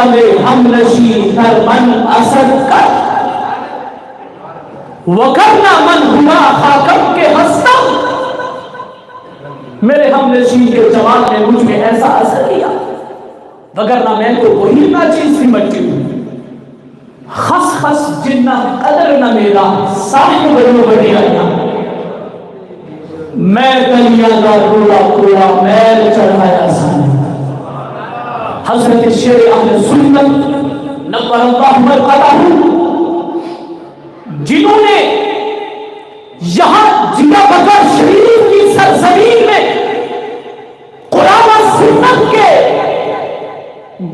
جمال ہم نشی در من اثر کر، وکرنا من ہوا خاکم کے ہستم، میرے ہم نشین کے جمال نے مجھ میں ایسا اثر کیا وگرنہ میں تو وہی نہ چیز سمٹتی ہوں، خس خس جنہ قدر نہ میرا صاحب بنو بڑھیا، میں دنیا کا روڑا کوڑا میل چڑھایا سان۔ حضرت شیر اہل سنت نور اللہ مرقدہ جنہوں نے یہاں جنہ بکر شریف کی سرزمین میں قرآن و سنت کے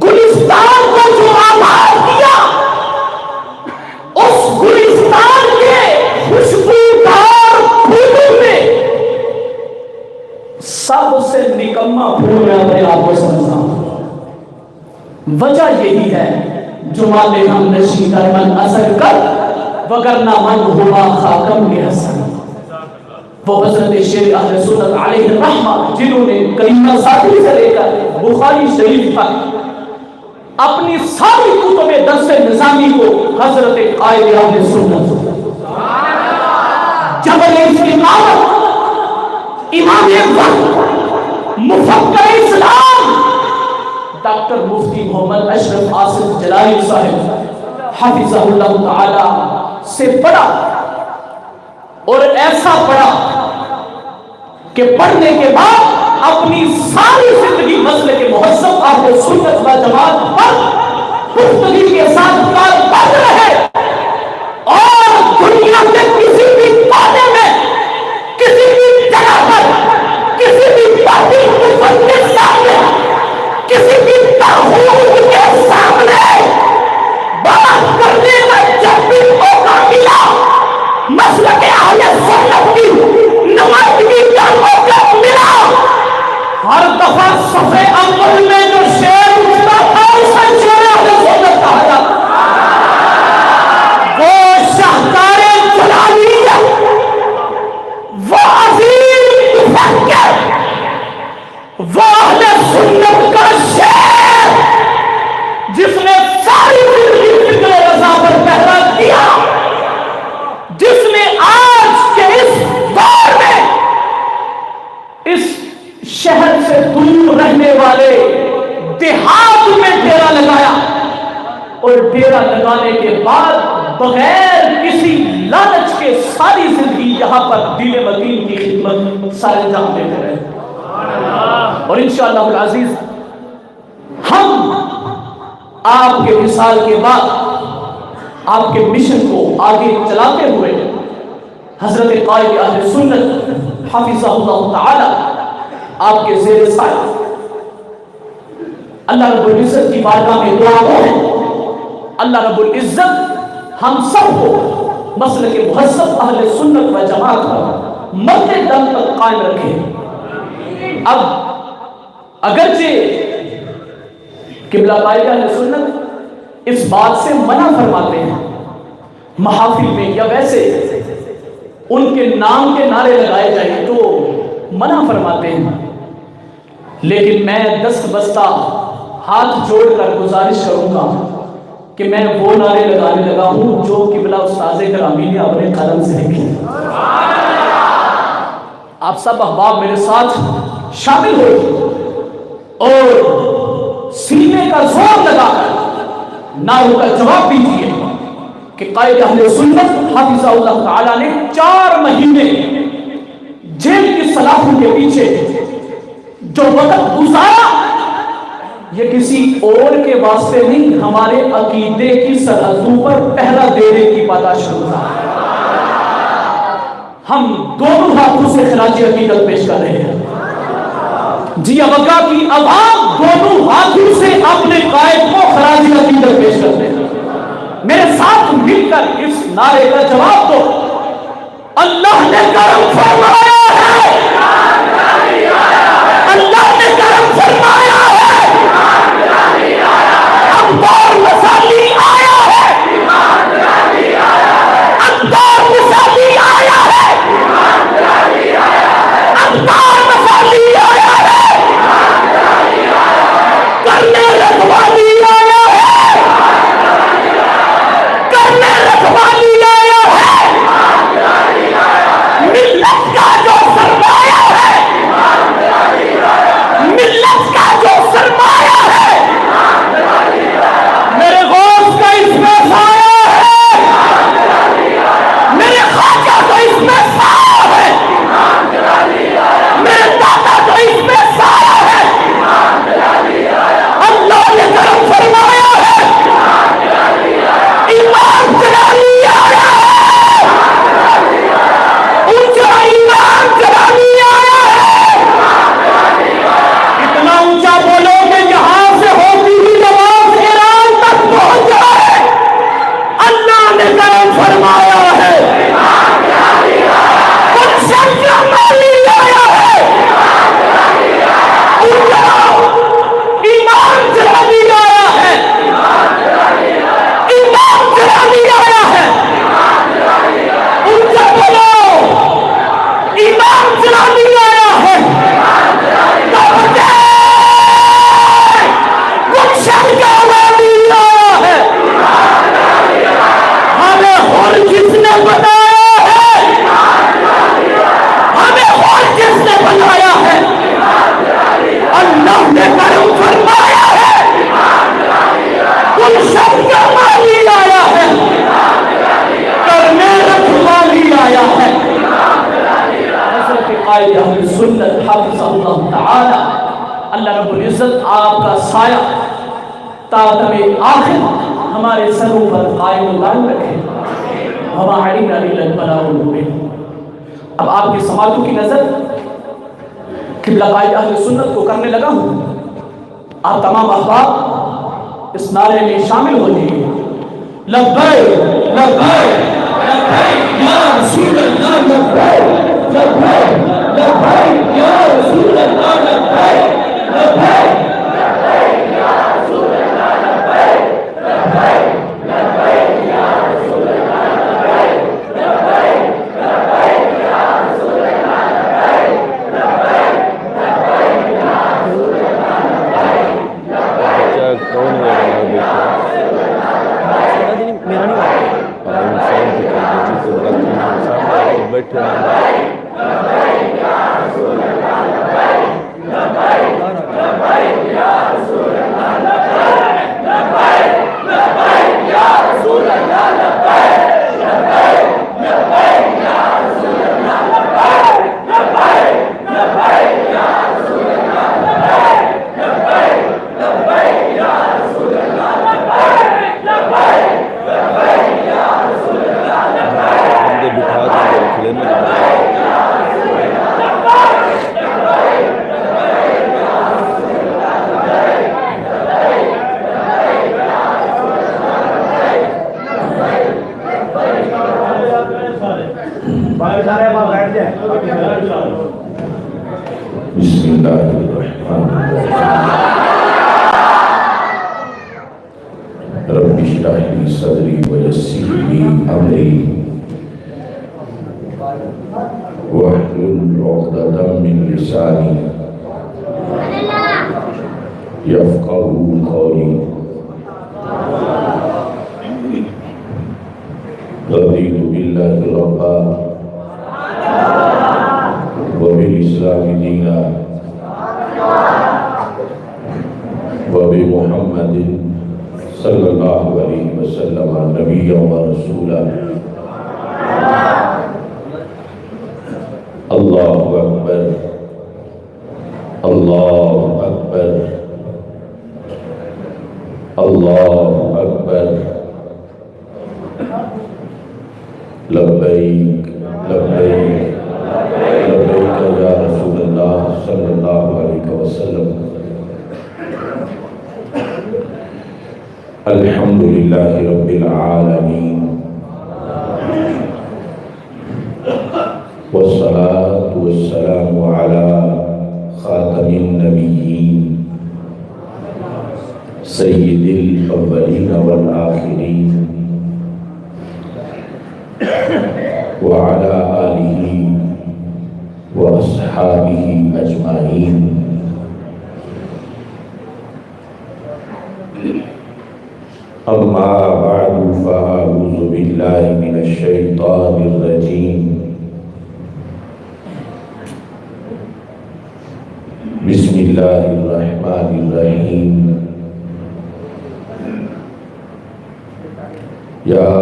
گلستان کو جو آباد کیا، اس گلستان کے خوشبودار پھولوں میں سب سے نکما پھول میں اپنے آپ کو سمجھتا ہوں۔ وجہ یہی ہے جمال ہم نشی در من اثر کر، وگرنہ من ہوا خاکم کے حسن۔ وہ حضرت شیخ اہل سنت علیہ الرحمہ جنہوں نے کریمہ ساتھی سے لے کر بخاری شریف تک اپنی ساری کتب درس نظامی کو حضرت قائد اہل سنت جبل استقامت امام وقت مفکر اسلام ڈاکٹر مفتی محمد اشرف آصف جلالی صاحب حفظہ اللہ تعالی سے پڑھا، اور ایسا پڑھا کہ پڑھنے کے بعد اپنی ساری زندگی مسلک کے مہذب اہل سنت و جماعت پر پختگی کے ساتھ کار بند رہے، اور دنیا کے کسی بھی کونے میں کسی بھی جگہ پر کسی بھی پارٹی مفکر کے سامنے کسی بھی طاغوت کے سامنے بات کرنے کا جب بھی موقع ملا، مسلک اہل سنت کی نمائندگی کا موقع ملا، ہر دفعہ صفحے اول میں جو شعر اٹھتا تھا اسے شعر اہل سنت کہا جاتا، وہ شاہکار جلالیت، وہ عظیم مفکر، وہ اہل سنت کا شعر جس نے ساری زندگی فکر رضا پر پہرا دیا، جس نے آج کے اس دور میں اس شہر سے دور رہنے والے دیہات میں ڈیرا لگایا، اور ڈیرا لگانے کے بعد بغیر کسی لالچ کے ساری زندگی یہاں پر دین متین کی خدمت سارے انجام دیتے رہے۔ اور انشاءاللہ العزیز ہم آپ کے وصال کے بعد آپ کے مشن کو آگے چلاتے ہوئے حضرت قائد اہل سنت حفظہ اللہ تعالی آپ کے زیر سایہ اللہ رب العزت کی بارگاہ میں دعا ہے، اللہ رب العزت ہم سب کو مسلک مہذب اہل سنت و جماعت پر مرتے دم تک قائم رکھے۔ اب اگرچہ قبلہ قائد اہل سنت اس بات سے منع فرماتے ہیں محافل میں یا ویسے ان کے نام کے نعرے لگائے جائیں تو منع فرماتے ہیں، لیکن میں دست بستہ ہاتھ جوڑ کر گزارش کروں گا کہ میں وہ نعرے لگانے لگا ہوں جو قبلہ استاذ گرامی نے اپنے قلم سے لکھے۔ آپ سب احباب میرے ساتھ شامل ہوئے اور سینے کا زور لگا کر نعروں کا جواب دیجیے کہ قائد اہل سنت حفظہ اللہ تعالی نے 4 مہینے جیل کی سلاخوں کے پیچھے جو وقت گزارا یہ کسی اور کے واسطے نہیں، ہمارے عقیدے کی سرحدوں پر پہرا دینے کی پاداش گزارا۔ ہم دونوں ہاتھوں سے خراج عقیدت پیش کر رہے ہیں۔ جی ابکا کی عوام دونوں ہاتھوں سے اپنے قائد کو خراج عقیدت پیش کرتے ہیں۔ میرے ساتھ مل کر اس نعرے کا جواب دو، اللہ نے کرم فرمایا ہے، اللہ نے کرم فرمایا ہے، اخبار مسالی آیا ہے، اخبار مسالی آیا ہے، اخبار مسالی آیا ہے، کرنے رکھوالی آیا ہے، جلالی آیا ہے، اونچا ایمان جلالی آیا ہے۔ اتنا اونچا بولو کہ یہاں سے ہوتی ہوئی آواز ایران تک پہنچ جائے۔ اللہ نے کرم فرمایا ہے، گلشن جلالی آیا ہے، ایمان جلالی آیا ہے، ایمان جلالی آیا ہے۔ اونچا بولو، ایمان جلالی آیا ہے۔ گلشن کا والی آیا ہے۔ ہمیں خود جس نے بنایا ہے، ہمیں خود جس نے بنایا ہے، اللہ نے کرم فرمایا ہے، گلشن کا والی آیا ہے، کرنے رکھوالی آیا ہے۔ حضرت قائد اہل سنت حافظ اللہ تعالی اللہ رب العزت آپ کا سایہ تا دم آخر ہمارے سروں پر قائم و دائم رکھے۔ وما علینا الا البلاغ المبین۔ اب آپ کی سماعتوں کی نظر قبلہ قائد اہل سنت کو کرنے لگا ہوں۔ آپ تمام احباب اس نعرے میں شامل ہو جائیے، لبیک لبیک لبیک یا رسول اللہ، لبیک لبیک لبیک یا رسول اللہ، لبیک لبیک لبیک یا رسول اللہ، لبیک لبیک لبیک یا رسول اللہ، لبیک لبیک لبیک یا رسول اللہ، لبیک لبیک لبیک یا رسول اللہ، لبیک لبیک۔ کون ہے میرا نہیں بیٹھے بسم اللہ الرحمن الرحیم رب اشرح لي صدری ویسر لي امری واحلل عقدۃ من لسانی یفقهوا قولی رضیت باللہ ربا وبالإسلام دينا وبمحمد صلى الله عليه وسلم نبيا ورسولا الله أكبر الله أكبر الله أكبر لبيك لبيك لبيك يا رسول الله صلى الله عليه وسلم الحمد لله رب العالمين والصلاة والسلام على خاتم النبيين سيد الأولين والآخرين وعلى آله وأصحابه أجمعين أما بعد فأعوذ بالله من الشيطان الرجيم بسم الله الرحمن الرحيم يا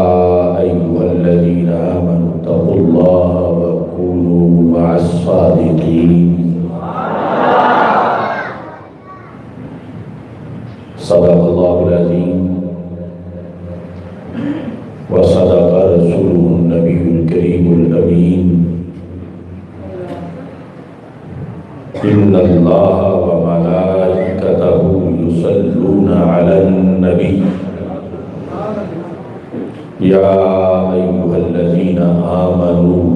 أيها الذين آمنوا اتقوا الله وكونوا مع الصادقين صدق الله العظيم وصدق رسوله النبي الكريم الأمين إن الله وملائكته يصلون على النبي يا أيها الذين آمنوا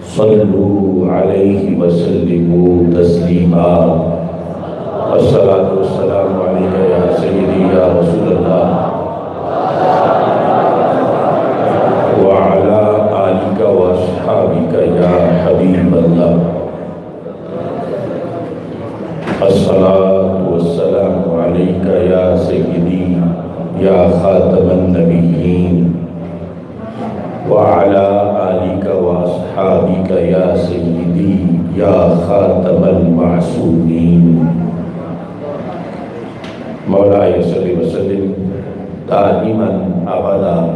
صلوا عليه وسلموا تسليما الصلاة والسلام عليك يا سيدي يا رسول الله وعلى آلك وأصحابك يا حبيب الله الصلاة والسلام عليك يا سيدي يا خاتم النبيين وعلى آلك وأصحابك يا سيدي يا خاتم المعصومين مولاي صل وسلم دائما أبدا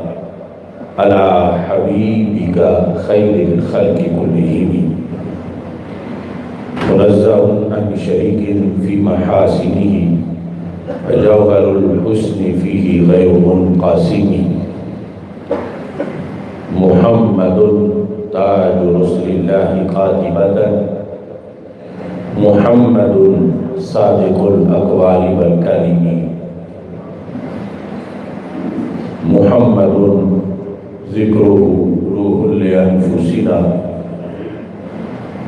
على حبيبك خير الخلق كلهم منزه عن شريك في محاسنه وجوهر الحسن فيه غير منقسم محمد تاج رسل الله قاطبة محمد صادق الأقوال والكلم محمد ذكره روح لأنفسنا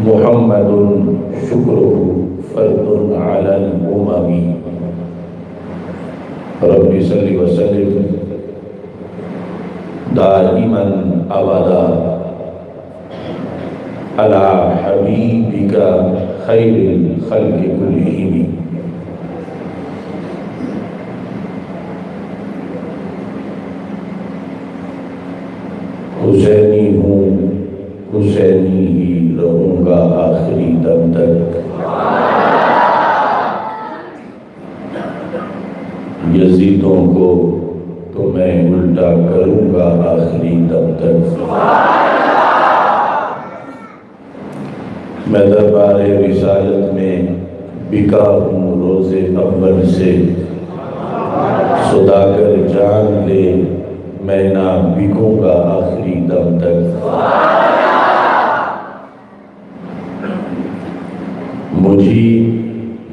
محمد شكره فرد على الأمم رب صل وسلم دائما أبدا على حبيبك خير الخلق كلهم حسینی ہوں حسینی ہی رہوں گا آخری دم تک یزیدوں کو تو میں الٹا کروں گا آخری دم تک میں دربار رسالت میں بکا ہوں روز اول سے سوداگر جان لے میں نہ بکوں گا آخری دم تک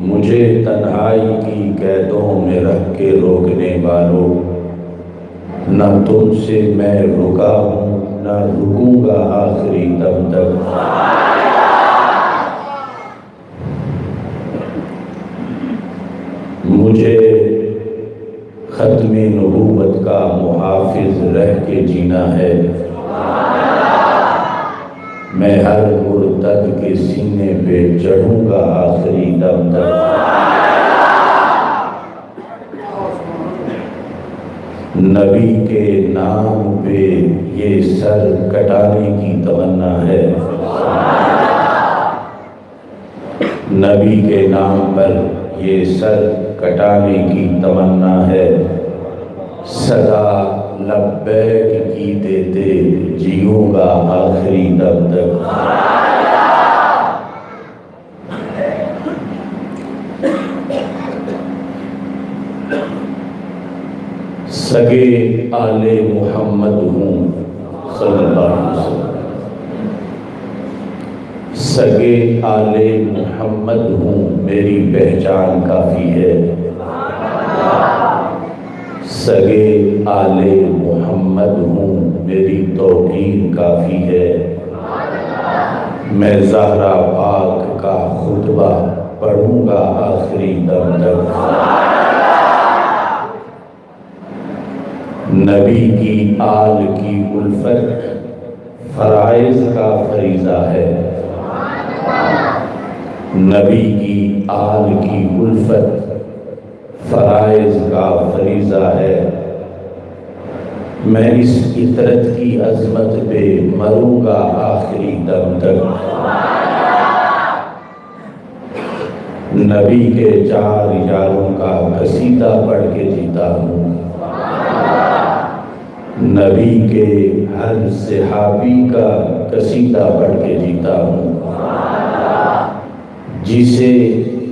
مجھے تنہائی کی قیدوں میں رکھ کے روکنے والوں نہ تم سے میں رکا ہوں نہ رکوں گا آخری دم تک مجھے ختم نبوت کا محافظ رہ کے جینا ہے میں ہر مرتد کے سینے پہ چڑھوں گا آخری دم تک نبی کے نام پہ یہ سر کٹانے کی تمنا ہے نبی کے نام پر یہ سر کٹانے کی تمنا ہے صدا لبیک کی دیتے جیوں گا آخری دم تک سگے آل محمد ہوں صلی اللہ علیہ وسلم سگے آل محمد ہوں میری پہچان کافی ہے سگے آل محمد ہوں میری توقیر کافی ہے میں زہرا پاک کا خطبہ پڑھوں گا آخری دم تک نبی کی آل کی الفت فرائض کا فریضہ ہے نبی کی آل کی الفت فرائض کا فریضہ ہے میں اس عطرت کی عظمت پہ مروں گا آخری دم تک نبی کے 4 یاروں کا قصیدہ پڑھ کے جیتا ہوں نبی کے ہر صحابی کا قصیدہ پڑھ کے جیتا ہوں جسے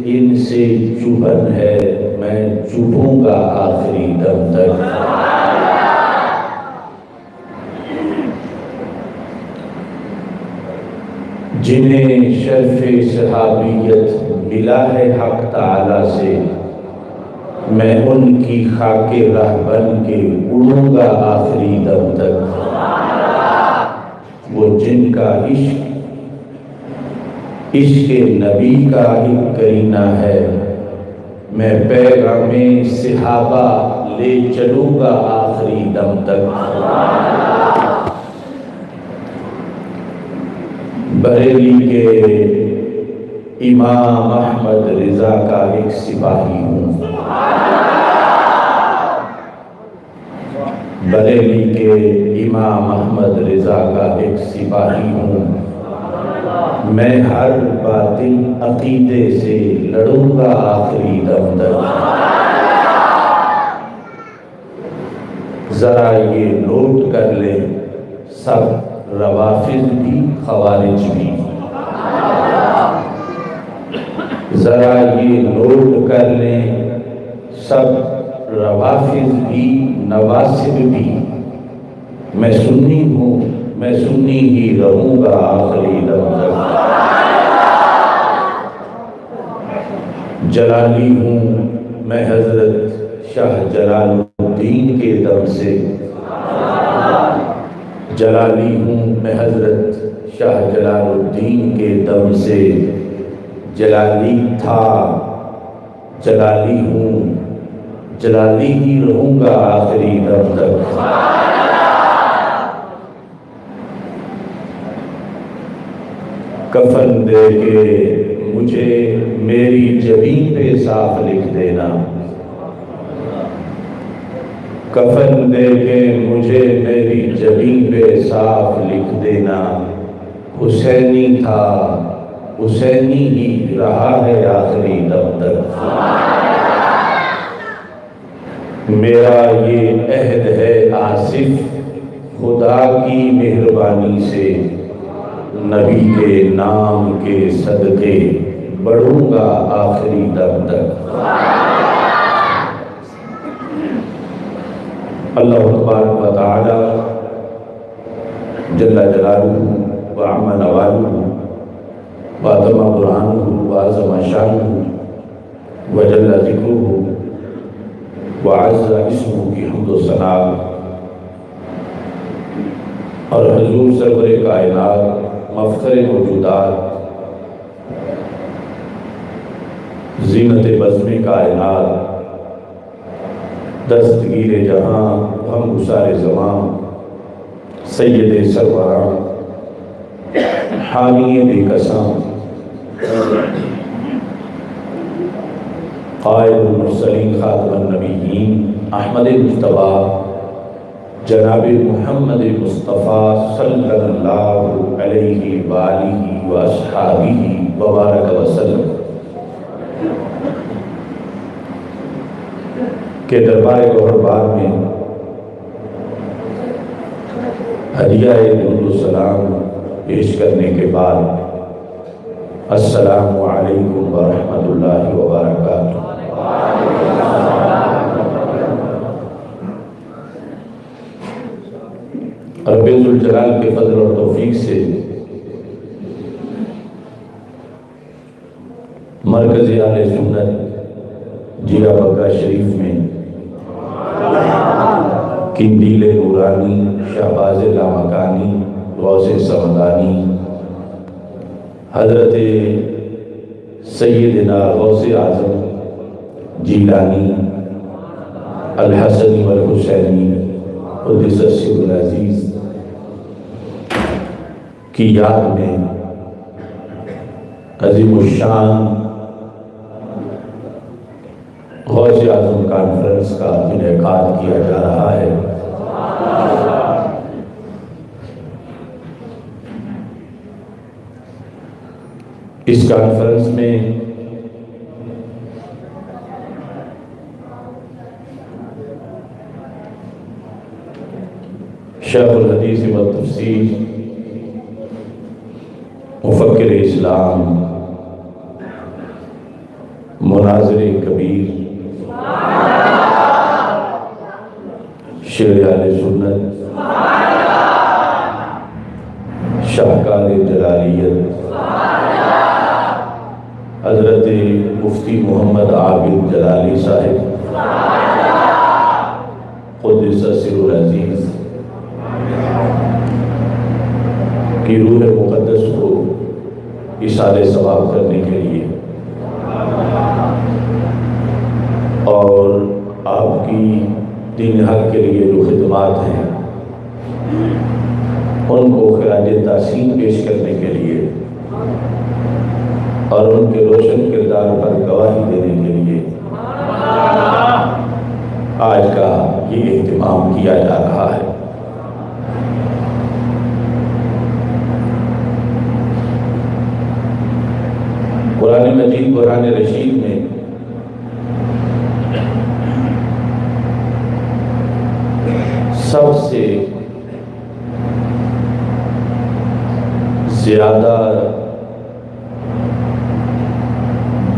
ان سے چبھن ہے میں چبھوں گا آخری دم تک جنہیں شرف صحابیت ملا ہے حق تعالی سے، میں ان کی خاک راہ بن کے اڑوں گا آخری دم تک۔ وہ جن کا عشق نبی کا ایک کرینہ ہے، میں پیغام صحابہ لے چلوں گا آخری دم تک۔ بریلی کے امام احمد رضا کا ایک سپاہی ہوں، بریلی کے امام احمد رضا کا ایک سپاہی ہوں، میں ہر باطل عقیدے سے لڑوں گا آخری دم تک۔ ذرا یہ نوٹ کر لیں سب روافض بھی خوارج بھی، ذرا یہ نوٹ کر لیں سب روافض بھی نواسب بھی، میں سنی ہوں، میں سنی ہی رہوں گا آخری دم تک۔ جلالی ہوں میں حضرت شاہ جلال الدین کے دم سے، جلالی ہوں میں حضرت شاہ جلال الدین کے دم سے، جلالی تھا جلالی ہوں جلالی ہی رہوں گا آخری دم تک۔ کفن دے کے مجھے میری جبین پہ صاف لکھ دینا، کفن دے کے مجھے میری جبین پہ صاف لکھ دینا، حسینی تھا حسینی ہی رہا ہے آخری دم تک۔ میرا یہ عہد ہے آصف خدا کی مہربانی سے، نبی کے نام کے صدقے بڑھوں گا آخری دم تک۔ اللہ تبارک و تعالی جل جلالہ وعم نوالہ وعظم برہانہ وعظم شانہ وجل ذکرہ وعز اسمہ کی حمد و ثنا اور حضور سرور کائنات مفخر موجودات زینت بزم کائنات دستگیر جہاں ہم گسار زمان سید سروراں حامی بے قسم قائد المرسلین خاتم النبیین احمد مصطفیٰ جناب محمد مصطفیٰ صلی اللہ علیہ وآلہ واصحابہ وبارک وسلم کے دربار گوہربار میں ہدیہ درود و سلام پیش کرنے کے بعد السلام علیکم ورحمۃ اللہ وبرکاتہ۔ رب ذوالجلال کے فضل اور توفیق سے مرکز اہل سنت جیرہ بگہ شریف میں قندیل نورانی شہباز لامکانی غوث سمدانی حضرت سیدنا غوث اعظم جیلانی الحسنی والحسینی قدس السر العزیز کی یاد میں عظیم الشان غوث اعظم کانفرنس کا انعقاد کیا جا رہا ہے۔ اس کانفرنس میں شیخ الحدیث والتفسیر مفکر اسلام مناظر کبیر شیر اہل سنت شاہکار جلالیت حضرت مفتی محمد عابد جلالی صاحب قدس سر العزیز کی روح مقدس کو اثار ثواب کرنے کے لیے اور آپ کی دین حق کے لیے جو خدمات ہیں ان کو خراج تحسین پیش کرنے کے لیے اور ان کے روشن کردار پر گواہی دینے کے لیے آج کا یہ اہتمام کیا جا رہا ہے۔ قرآن مجید قرآن رشید میں سب سے زیادہ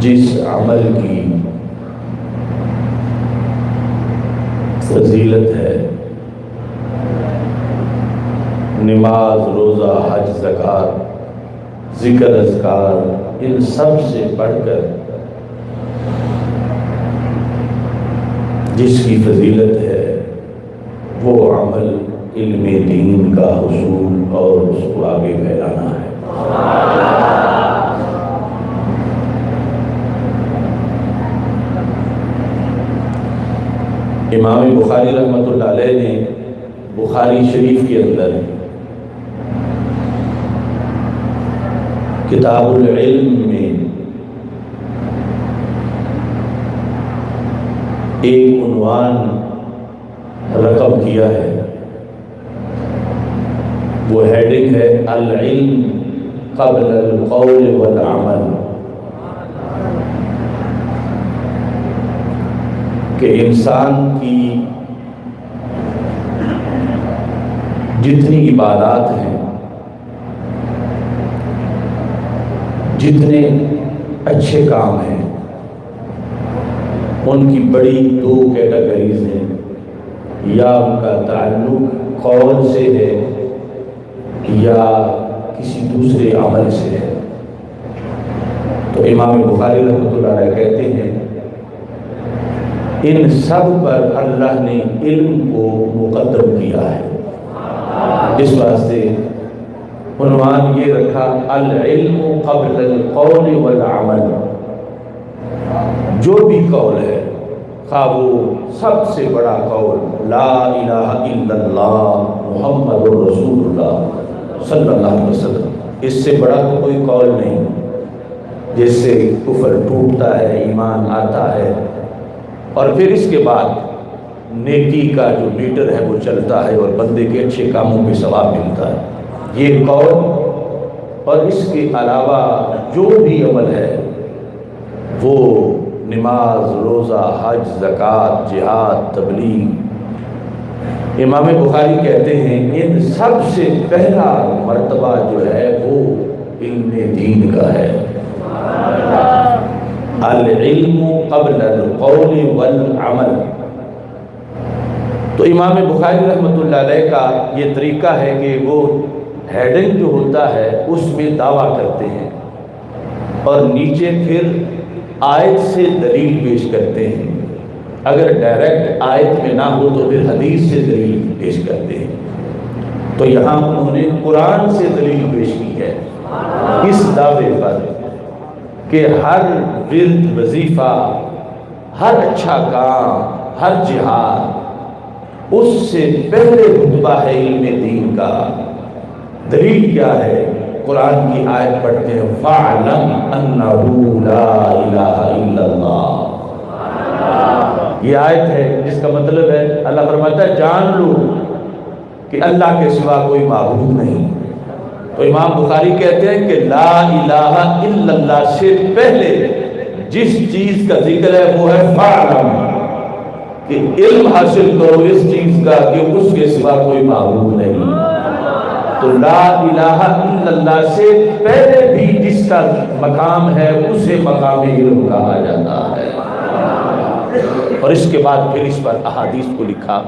جس عمل کی فضیلت ہے، نماز، روزہ، حج، زکوٰۃ، ذکر، اذکار، ان سب سے بڑھ کر جس کی فضیلت ہے وہ عمل علم دین کا حصول اور اس کو آگے پھیلانا ہے۔ امام بخاری رحمۃ اللہ علیہ نے بخاری شریف کے اندر کتاب العلم میں ایک عنوان رقم کیا ہے، وہ ہیڈنگ ہے العلم قبل القول والعمل، کہ انسان کی جتنی عبادات ہیں، جتنے اچھے کام ہیں، ان کی بڑی دو کیٹیگریز ہیں، یا ان کا تعلق قول سے ہے یا کسی دوسرے عمل سے ہے۔ تو امام بخاری رحمۃ اللہ علیہ کہتے ہیں ان سب پر اللہ نے علم کو مقدم کیا ہے، اس واسطے عنوان یہ رکھا العلم قبل القول والعمل۔ جو بھی قول ہے، خواہ وہ سب سے بڑا قول لا الہ الا اللہ محمد رسول اللہ صلی اللہ علیہ وسلم، اس سے بڑا تو کوئی قول نہیں جس سے کفر ٹوٹتا ہے، ایمان آتا ہے، اور پھر اس کے بعد نیکی کا جو میٹر ہے وہ چلتا ہے اور بندے کے اچھے کاموں پہ ثواب ملتا ہے۔ یہ قول اور اس کے علاوہ جو بھی عمل ہے وہ نماز، روزہ، حج، زکوٰۃ، جہاد، تبلیغ، امام بخاری کہتے ہیں ان سب سے پہلا مرتبہ جو ہے وہ علم دین کا ہے۔ العلم قبل القول والعمل۔ تو امام بخاری رحمۃ اللہ علیہ کا یہ طریقہ ہے کہ وہ ہیڈنگ جو ہوتا ہے اس میں دعویٰ کرتے ہیں اور نیچے پھر آیت سے دلیل پیش کرتے ہیں، اگر ڈائریکٹ آیت میں نہ ہو تو پھر حدیث سے دلیل پیش کرتے ہیں۔ تو یہاں انہوں نے قرآن سے دلیل پیش کی ہے اس دعوے پر کہ ہر ورد، وظیفہ، ہر اچھا کام، ہر جہاد، اس سے پہلے رتبہ ہے علم دین کا۔ دلیل کیا ہے؟ قرآن کی آیت پڑھتے ہیں فَاعْلَمْ أَنَّهُ لَا إِلَهَ إِلَّا اللَّهُ۔ یہ آیت ہے جس کا مطلب ہے اللہ فرماتا ہے جان لو کہ اللہ کے سوا کوئی معبود نہیں۔ تو امام بخاری کہتے ہیں کہ لا الہ الا اللہ سے پہلے جس چیز کا ذکر ہے وہ ہے فَاعْلَمْ، کہ علم حاصل کرو اس چیز کا کہ اس کے سوا کوئی معبود نہیں۔ تو لا الہ الا اللہ سے پہلے بھی جس کا مقام ہے اسے مقام علم کہا جاتا ہے، اور اس کے بعد پھر اس پر احادیث کو لکھا۔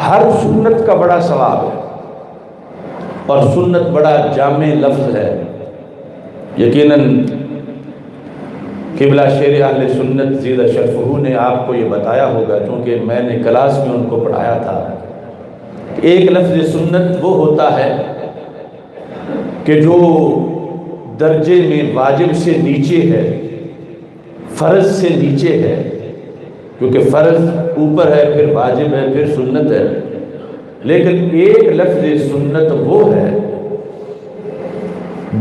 ہر سنت کا بڑا ثواب ہے، اور سنت بڑا جامع لفظ ہے. یقیناً قبلہ شیر اہل سنت زیدہ شرفہ نے آپ کو یہ بتایا ہوگا، کیونکہ میں نے کلاس میں ان کو پڑھایا تھا. ایک لفظ سنت وہ ہوتا ہے کہ جو درجے میں واجب سے نیچے ہے، فرض سے نیچے ہے، کیونکہ فرض اوپر ہے، پھر واجب ہے، پھر سنت ہے. لیکن ایک لفظ سنت وہ ہے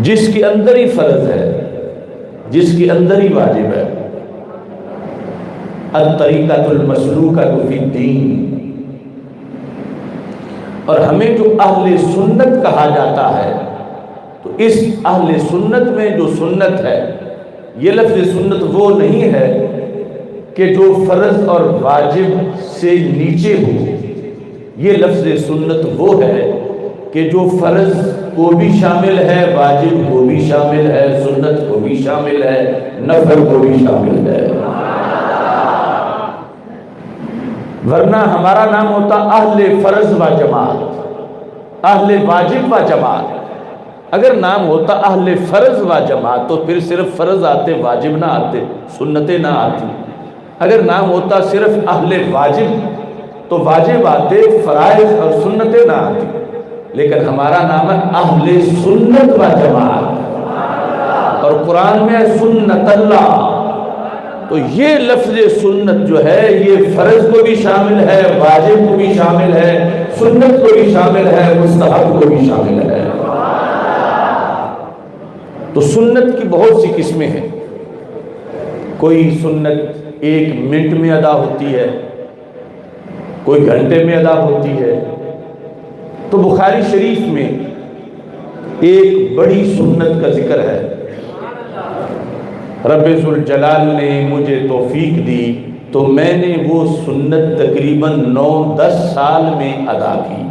جس کے اندر ہی فرض ہے، جس کے اندر ہی واجب ہے. الطریقۃ المسلوکۃ فی الدین. اور ہمیں جو اہل سنت کہا جاتا ہے، تو اس اہل سنت میں جو سنت ہے، یہ لفظ سنت وہ نہیں ہے کہ جو فرض اور واجب سے نیچے ہو. یہ لفظ سنت وہ ہے کہ جو فرض کو بھی شامل ہے، واجب کو بھی شامل ہے، سنت کو بھی شامل ہے، نفل کو بھی شامل ہے. ورنہ ہمارا نام ہوتا اہل فرض و جماعت، اہل واجب و جماعت. اگر نام ہوتا اہل فرض و جماعت تو پھر صرف فرض آتے، واجب نہ آتے، سنتیں نہ آتی. اگر نام ہوتا صرف اہل واجب تو واجب آتے، فرائض اور سنتیں نہ آتی. لیکن ہمارا نام ہے اہل سنت و جماعت، اور قرآن میں سنت اللہ. تو یہ لفظ سنت جو ہے یہ فرض کو بھی شامل ہے، واجب کو بھی شامل ہے، سنت کو بھی شامل ہے، مستحب کو بھی شامل ہے. تو سنت کی بہت سی قسمیں ہیں. کوئی سنت 1 منٹ میں ادا ہوتی ہے، کوئی گھنٹے میں ادا ہوتی ہے. تو بخاری شریف میں ایک بڑی سنت کا ذکر ہے. رب ذوالجلال نے مجھے توفیق دی تو میں نے وہ سنت تقریباً 9-10 سال میں ادا کی.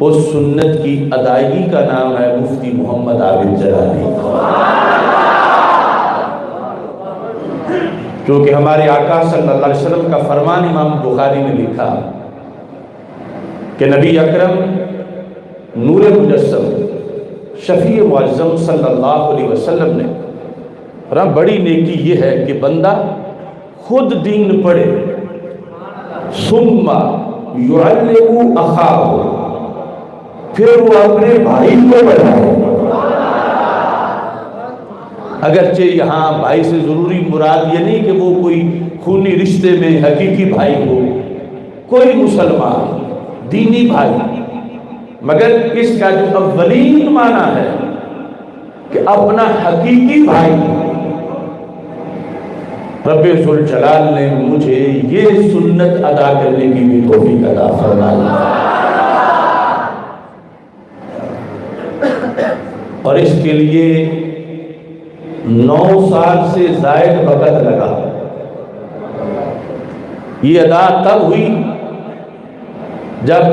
اس سنت کی ادائیگی کا نام ہے مفتی محمد عابد جلالی. کیونکہ ہمارے آقا صلی اللہ علیہ وسلم کا فرمان امام بخاری نے لکھا کہ نبی اکرم نور مجسم شفیع معظم صلی اللہ علیہ وسلم نے بڑی نیکی یہ ہے کہ بندہ خود دین پڑھے، ثم یعلم اخاہ، پھر وہ اپنے بھائی کو پڑھائے. اگرچہ یہاں بھائی سے ضروری مراد یہ نہیں کہ وہ کوئی خونی رشتے میں حقیقی بھائی ہو، کوئی مسلمان دینی بھائی، مگر اس کا جو اولین معنی ہے کہ اپنا حقیقی بھائی. رب ذوالجلال نے مجھے یہ سنت ادا کرنے کی بھی توفیق عطا فرمائی. اور اس کے لیے 9 سال سے زائد وقت لگا. یہ ادا تب ہوئی جب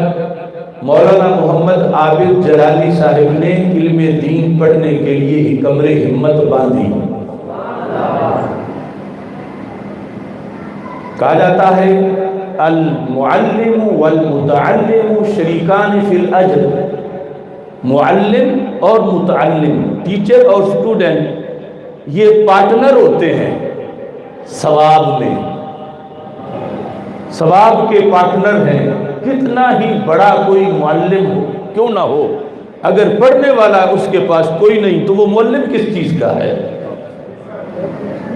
مولانا محمد عابد جلالی صاحب نے علم دین پڑھنے کے لیے ہی کمر ہمت باندھی. کہا جاتا ہے المعلم والمتعلم شریکان فی الاجر. معلم اور متعلم، ٹیچر اور اسٹوڈنٹ، یہ پارٹنر ہوتے ہیں ثواب میں، ثواب کے پارٹنر ہیں. کتنا ہی بڑا کوئی معلم ہو کیوں نہ ہو، اگر پڑھنے والا اس کے پاس کوئی نہیں تو وہ معلم کس چیز کا ہے؟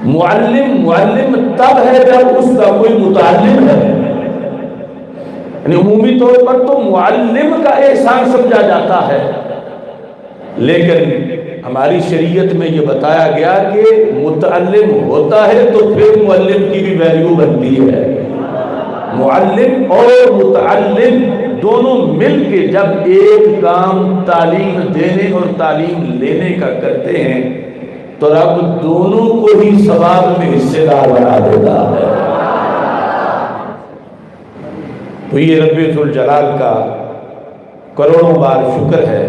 معلم تب ہے جب اس کا کوئی متعلم ہے. یعنی عمومی طور پر تو معلم کا احسان سمجھا جاتا ہے، لیکن ہماری شریعت میں یہ بتایا گیا کہ متعلم ہوتا ہے تو پھر معلم کی بھی ویلیو بنتی ہے. معلم اور متعلم دونوں مل کے جب ایک کام تعلیم دینے اور تعلیم لینے کا کرتے ہیں تو رب دونوں کو ہی ثواب میں حصے دار بنا دیتا ہے. تو یہ رب ذوالجلال کا کروڑوں بار شکر ہے.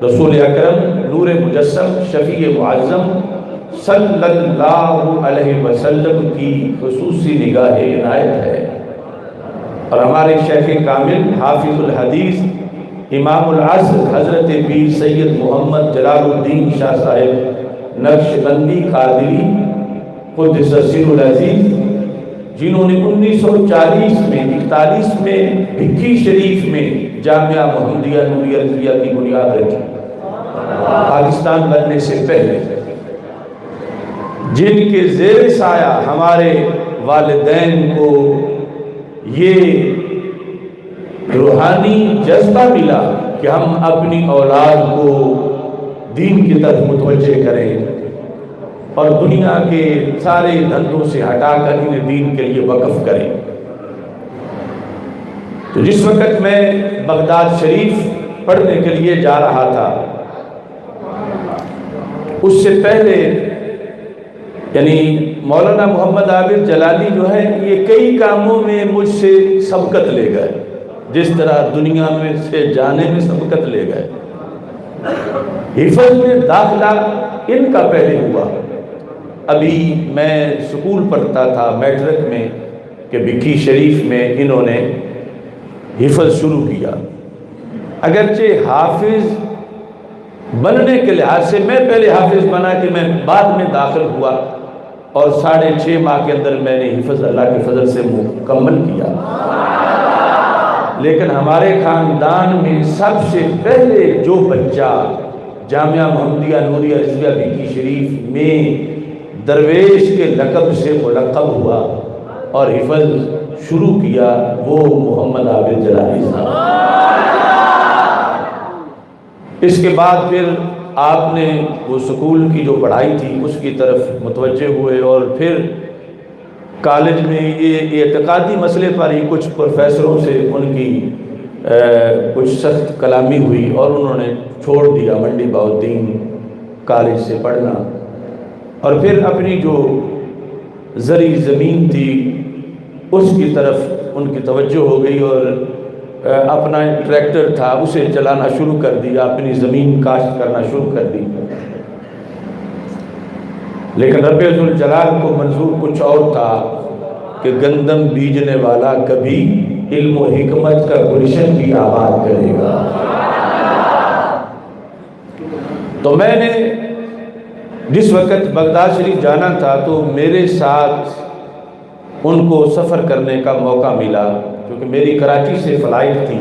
رسول اکرم نور مجسم شفیع معظم صلی اللہ علیہ وسلم کی خصوصی نگاہ عنایت ہے اور ہمارے شیخ کامل حافظ الحدیث امام العصر حضرت پیر سید محمد جلال الدین شاہ صاحب نقشبندی قادری قدس سر العزیز، جنہوں نے 1941 میں بھکی شریف میں جامعہ محمدیہ نوریہ رضویہ کی بنیاد رکھی پاکستان بننے سے پہلے، جن کے زیر سایہ ہمارے والدین کو یہ روحانی جذبہ ملا کہ ہم اپنی اولاد کو دین کی طرف متوجہ کریں اور دنیا کے سارے دھندوں سے ہٹا کر انہیں دین کے لیے وقف کریں۔ تو جس وقت میں بغداد شریف پڑھنے کے لیے جا رہا تھا، اس سے پہلے یعنی مولانا محمد عابد جلالی جو ہے یہ کئی کاموں میں مجھ سے سبقت لے گئے، جس طرح دنیا میں سے جانے میں سبقت لے گئے۔ حفظ میں داخلہ ان کا پہلے ہوا، ابھی میں سکول پڑھتا تھا میٹرک میں کہ بھکی شریف میں انہوں نے حفظ شروع کیا۔ اگرچہ حافظ بننے کے لحاظ سے میں پہلے حافظ بنا کہ میں بعد میں داخل ہوا، اور 6.5 ماہ کے اندر میں نے حفظ اللہ کے فضل سے مکمل کیا۔ لیکن ہمارے خاندان میں سب سے پہلے جو بچہ جامعہ محمدیہ نوریہ رضویہ بھکی شریف میں درویش کے لقب سے ملقب ہوا اور حفظ شروع کیا، وہ محمد عابد جلالی صاحب۔ اس کے بعد پھر آپ نے وہ سکول کی جو پڑھائی تھی اس کی طرف متوجہ ہوئے، اور پھر کالج میں یہ اعتقادی مسئلے پر ہی کچھ پروفیسروں سے ان کی کچھ سخت کلامی ہوئی اور انہوں نے چھوڑ دیا منڈی بہاؤالدین کالج سے پڑھنا، اور پھر اپنی جو زرعی زمین تھی اس کی طرف ان کی توجہ ہو گئی، اور اپنا ٹریکٹر تھا اسے چلانا شروع کر دیا، اپنی زمین کاشت کرنا شروع کر دی۔ لیکن رب ذوالجلال کو منظور کچھ اور تھا کہ گندم بیجنے والا کبھی علم و حکمت کا گلشن بھی آباد کرے گا۔ تو میں نے جس وقت بغداد شریف جانا تھا تو میرے ساتھ ان کو سفر کرنے کا موقع ملا، کیونکہ میری کراچی سے فلائٹ تھی۔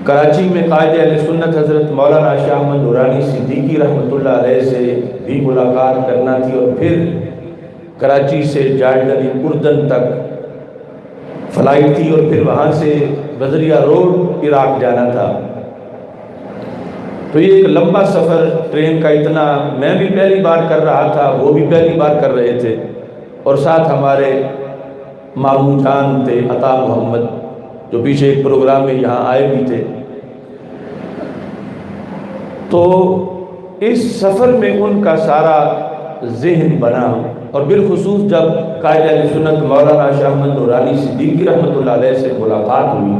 کراچی میں قائد اہل سنت حضرت مولانا شاہ احمد نورانی صدیقی رحمۃ اللہ علیہ سے بھی ملاقات کرنا تھی، اور پھر کراچی سے جارڈن اردن تک فلائٹ تھی، اور پھر وہاں سے بذریعہ روڈ عراق جانا تھا۔ تو یہ ایک لمبا سفر ٹرین کا، اتنا میں بھی پہلی بار کر رہا تھا، وہ بھی پہلی بار کر رہے تھے، اور ساتھ ہمارے ماموں جان تھے عطا محمد جو پیچھے ایک پروگرام میں یہاں آئے بھی تھے۔ تو اس سفر میں ان کا سارا ذہن بنا، اور بالخصوص جب قائد اہل سنت مولانا شاہ احمد نورانی صدیقی رحمۃ اللہ علیہ سے ملاقات ہوئی،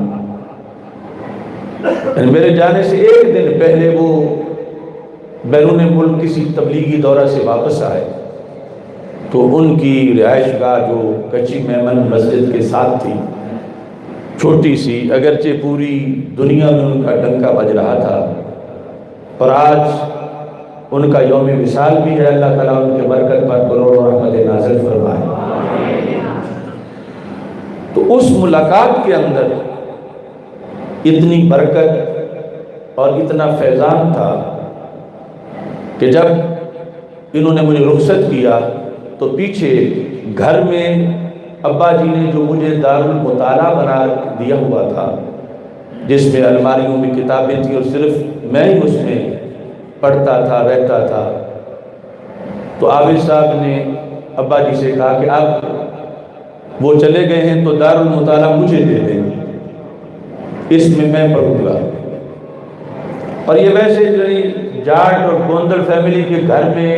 میرے جانے سے ایک دن پہلے وہ بیرون ملک کسی تبلیغی دورہ سے واپس آئے، تو ان کی رہائش گاہ جو کچی میمن مسجد کے ساتھ تھی، چھوٹی سی، اگرچہ پوری دنیا میں ان کا ڈنکا بج رہا تھا، اور آج ان کا یوم وصال بھی ہے، اللہ تعالیٰ ان کے برکت پر کروڑوں رحمت نازل فرمائے۔ تو اس ملاقات کے اندر اتنی برکت اور اتنا فیضان تھا کہ جب انہوں نے مجھے رخصت کیا تو پیچھے گھر میں ابا جی نے جو مجھے دارالمطالعہ بنا دیا ہوا تھا، جس میں الماریوں میں کتابیں تھیں اور صرف میں ہی اس میں پڑھتا تھا، رہتا تھا، تو عابد صاحب نے ابا جی سے کہا کہ اب وہ چلے گئے ہیں تو دارالمطالعہ مجھے دے دیں، اس میں میں پڑھوں گا۔ اور یہ ویسے جاٹ اور گوندل فیملی کے گھر میں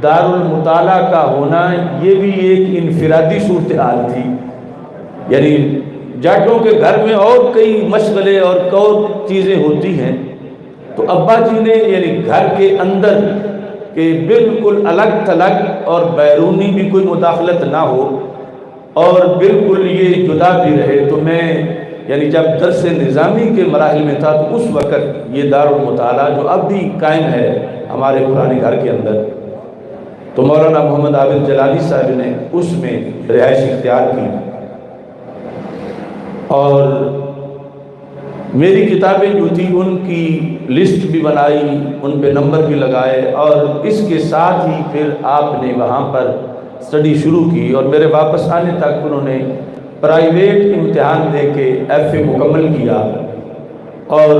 دارالمطالعہ کا ہونا یہ بھی ایک انفرادی صورتحال تھی، یعنی جاٹوں کے گھر میں اور کئی مشغلے اور چیزیں ہوتی ہیں، تو ابا جی نے یعنی گھر کے اندر کہ بالکل الگ تھلگ اور بیرونی بھی کوئی مداخلت نہ ہو، اور بالکل یہ جدا بھی رہے. تو میں یعنی جب درس نظامی کے مراحل میں تھا تو اس وقت یہ دارالمطالعہ جو اب بھی قائم ہے ہمارے پرانے گھر کے اندر، تو مولانا محمد عابد جلالی صاحب نے اس میں رہائش اختیار کی اور میری کتابیں جو تھی ان کی لسٹ بھی بنائی، ان پہ نمبر بھی لگائے، اور اس کے ساتھ ہی پھر آپ نے وہاں پر اسٹڈی شروع کی. اور میرے واپس آنے تک انہوں نے پرائیویٹ امتحان دے کے ایف اے مکمل کیا، اور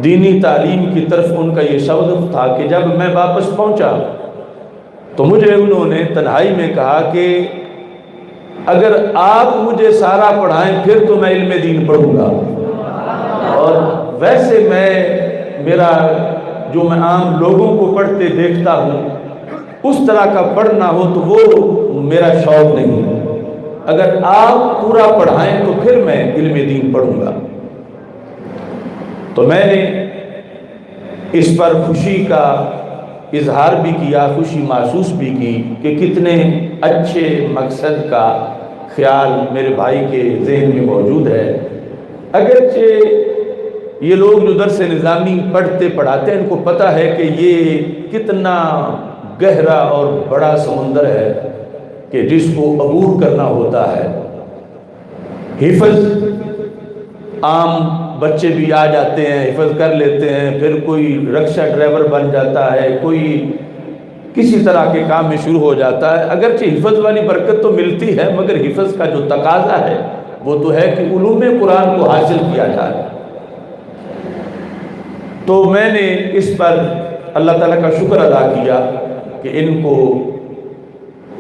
دینی تعلیم کی طرف ان کا یہ شوق تھا کہ جب میں واپس پہنچا تو مجھے انہوں نے تنہائی میں کہا کہ اگر آپ مجھے سارا پڑھائیں پھر تو میں علم دین پڑھوں گا، اور ویسے میرا جو میں عام لوگوں کو پڑھتے دیکھتا ہوں اس طرح کا پڑھنا ہو تو وہ میرا شوق نہیں، اگر آپ پورا پڑھائیں تو پھر میں علم دین پڑھوں گا. تو میں نے اس پر خوشی کا اظہار بھی کیا، خوشی محسوس بھی کی کہ کتنے اچھے مقصد کا خیال میرے بھائی کے ذہن میں موجود ہے. اگرچہ یہ لوگ جو درس نظامی پڑھتے پڑھاتے ہیں ان کو پتہ ہے کہ یہ کتنا گہرا اور بڑا سمندر ہے کہ جس کو عبور کرنا ہوتا ہے. حفظ عام بچے بھی آ جاتے ہیں، حفظ کر لیتے ہیں، پھر کوئی رکشہ ڈرائیور بن جاتا ہے، کوئی کسی طرح کے کام میں شروع ہو جاتا ہے. اگرچہ حفظ والی برکت تو ملتی ہے مگر حفظ کا جو تقاضا ہے وہ تو ہے کہ علوم قرآن کو حاصل کیا جائے. تو میں نے اس پر اللہ تعالیٰ کا شکر ادا کیا کہ ان کو